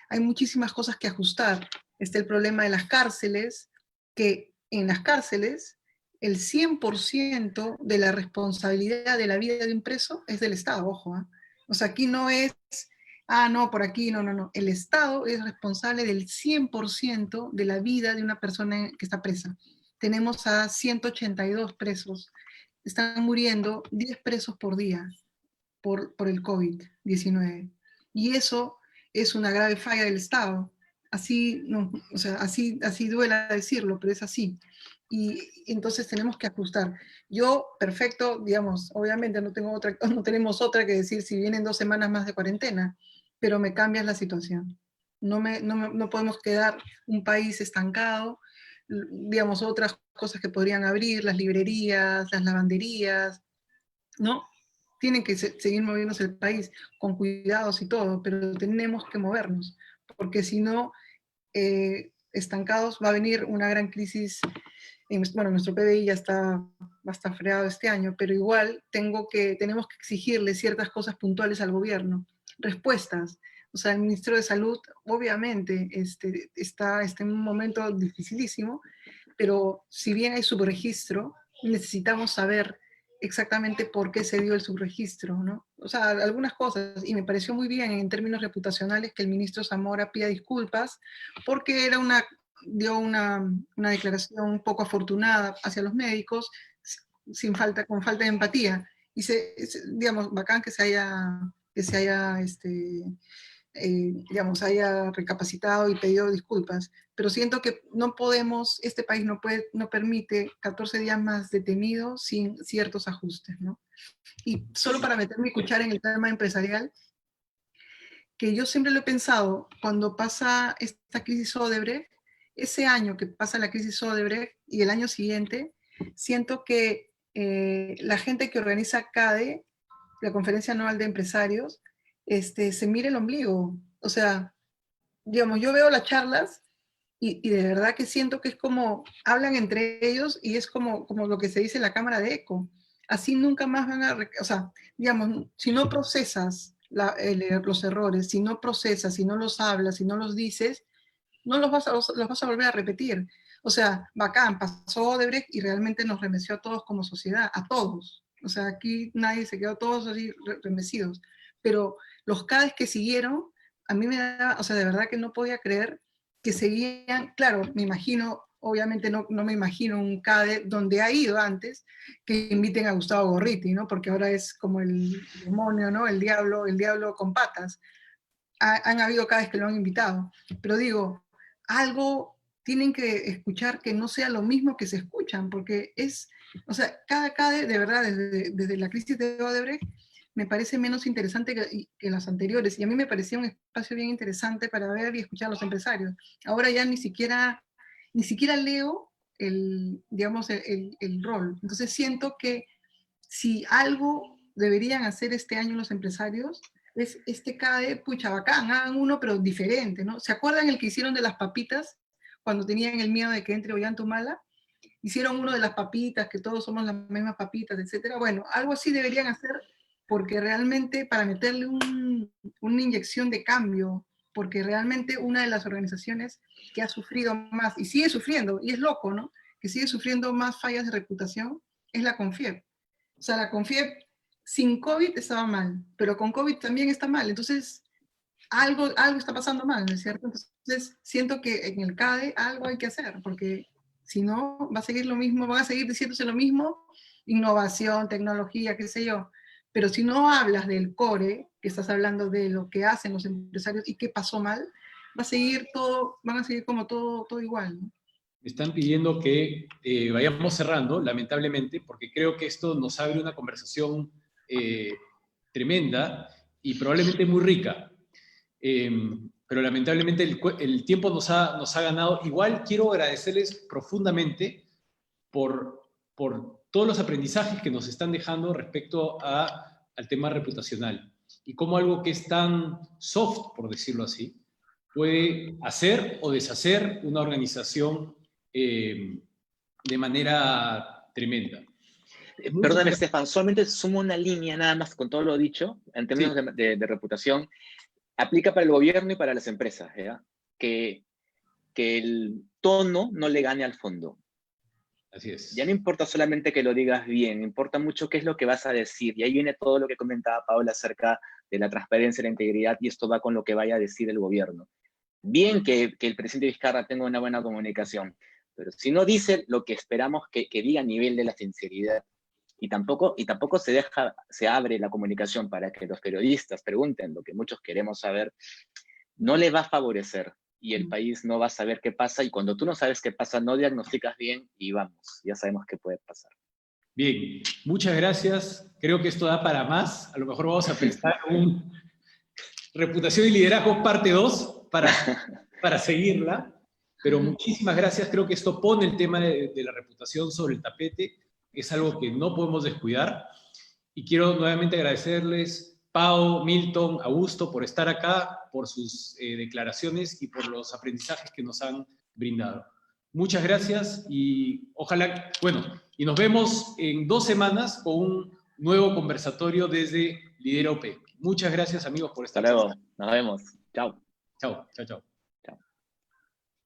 hay muchísimas cosas que ajustar. Está el problema de las cárceles, que en las cárceles el 100% de la responsabilidad de la vida de un preso es del Estado, ojo. ¿Eh? O sea, aquí no es, no, por aquí, no, no, no. El Estado es responsable del 100% de la vida de una persona que está presa. Tenemos a 182 presos, están muriendo 10 presos por día por el COVID-19. Y eso es una grave falla del Estado. Así, no, o sea, así duela decirlo, pero es así. Y entonces tenemos que ajustar. Yo, perfecto, digamos, obviamente no tenemos otra que decir si vienen 2 semanas más de cuarentena, pero me cambias la situación. No podemos quedar un país estancado, digamos, otras cosas que podrían abrir, las librerías, las lavanderías, ¿no? Tienen que seguir moviéndose el país con cuidados y todo, pero tenemos que movernos, porque si no, estancados va a venir una gran crisis. Bueno, nuestro PBI ya va a estar freado este año, pero igual tenemos que exigirle ciertas cosas puntuales al gobierno, respuestas. O sea, el Ministerio de Salud obviamente está en un momento dificilísimo, pero si bien hay subregistro, necesitamos saber exactamente por qué se dio el subregistro, ¿no? O sea, algunas cosas, y me pareció muy bien en términos reputacionales que el ministro Zamora pida disculpas, porque dio una declaración un poco afortunada hacia los médicos, con falta de empatía, y digamos, bacán que se haya digamos, haya recapacitado y pedido disculpas, pero siento que no podemos, este país no permite 14 días más detenido sin ciertos ajustes, ¿no? Y solo para meter mi cuchara en el tema empresarial, que yo siempre lo he pensado, cuando pasa esta crisis Odebrecht, ese año que pasa la crisis Odebrecht y el año siguiente, siento que la gente que organiza CADE, la Conferencia Anual de Empresarios, se mire el ombligo. O sea, digamos, yo veo las charlas y de verdad que siento que es como, hablan entre ellos y es como lo que se dice en la cámara de eco. Así nunca más van a, o sea, digamos, si no procesas los errores, si no procesas, si no los hablas, si no los dices, no los vas a volver a repetir. O sea, bacán, pasó Odebrecht y realmente nos remeció a todos como sociedad, a todos. O sea, aquí nadie se quedó, todos así remecidos. Pero los CADES que siguieron, a mí me da, o sea, de verdad que no podía creer que seguían, claro, me imagino, obviamente no me imagino un CADE donde ha ido antes, que inviten a Gustavo Gorriti, ¿no? Porque ahora es como el demonio, ¿no? El diablo con patas. Han habido CADES que lo han invitado, pero digo, algo tienen que escuchar que no sea lo mismo que se escuchan, porque o sea, cada CADE, de verdad, desde la crisis de Odebrecht, me parece menos interesante que las anteriores. Y a mí me parecía un espacio bien interesante para ver y escuchar a los empresarios. Ahora ya ni siquiera leo digamos, el rol. Entonces siento que si algo deberían hacer este año los empresarios, es este CADE, pucha, bacán, hagan uno pero diferente, ¿no? ¿Se acuerdan el que hicieron de las papitas? Cuando tenían el miedo de que entre Ollanta-Humala, hicieron uno de las papitas, que todos somos las mismas papitas, etcétera. Bueno, algo así deberían hacer, porque realmente para meterle una inyección de cambio, porque realmente una de las organizaciones que ha sufrido más, y sigue sufriendo, y es loco, ¿no? Que sigue sufriendo más fallas de reputación, es la CONFIEP. O sea, la CONFIEP sin COVID estaba mal, pero con COVID también está mal. Entonces, algo está pasando mal, ¿no es cierto? Entonces, siento que en el CADE algo hay que hacer, porque si no, va a seguir lo mismo, van a seguir diciéndose lo mismo, innovación, tecnología, qué sé yo. Pero si no hablas del core, que estás hablando de lo que hacen los empresarios y qué pasó mal, van a seguir como todo igual, ¿no? Me están pidiendo que vayamos cerrando, lamentablemente, porque creo que esto nos abre una conversación tremenda y probablemente muy rica. Pero lamentablemente el tiempo nos ha ganado. Igual quiero agradecerles profundamente por todos los aprendizajes que nos están dejando respecto al tema reputacional y cómo algo que es tan soft, por decirlo así, puede hacer o deshacer una organización de manera tremenda. Perdón, Estefan, solamente sumo una línea nada más con todo lo dicho, en términos Sí. de reputación. Aplica para el gobierno y para las empresas, ¿ya? Que el tono no le gane al fondo. Así es. Ya no importa solamente que lo digas bien, importa mucho qué es lo que vas a decir. Y ahí viene todo lo que comentaba Paola acerca de la transparencia y la integridad, y esto va con lo que vaya a decir el gobierno. Bien que el presidente Vizcarra tenga una buena comunicación, pero si no dice lo que esperamos que diga a nivel de la sinceridad, y tampoco se abre la comunicación para que los periodistas pregunten lo que muchos queremos saber, no le va a favorecer y el país no va a saber qué pasa, y cuando tú no sabes qué pasa, no diagnosticas bien y vamos, ya sabemos qué puede pasar. Bien, muchas gracias. Creo que esto da para más. A lo mejor vamos a pensar un Reputación y Liderazgo parte 2 para seguirla. Pero muchísimas gracias. Creo que esto pone el tema de la reputación sobre el tapete. Es algo que no podemos descuidar. Y quiero nuevamente agradecerles, Pau, Milton, Augusto, por estar acá, por sus declaraciones y por los aprendizajes que nos han brindado. Muchas gracias y ojalá, y nos vemos en 2 semanas con un nuevo conversatorio desde Lidera OP. Muchas gracias, amigos, por estar aquí. Hasta luego, nos vemos. Chao. Chao, chao, chao.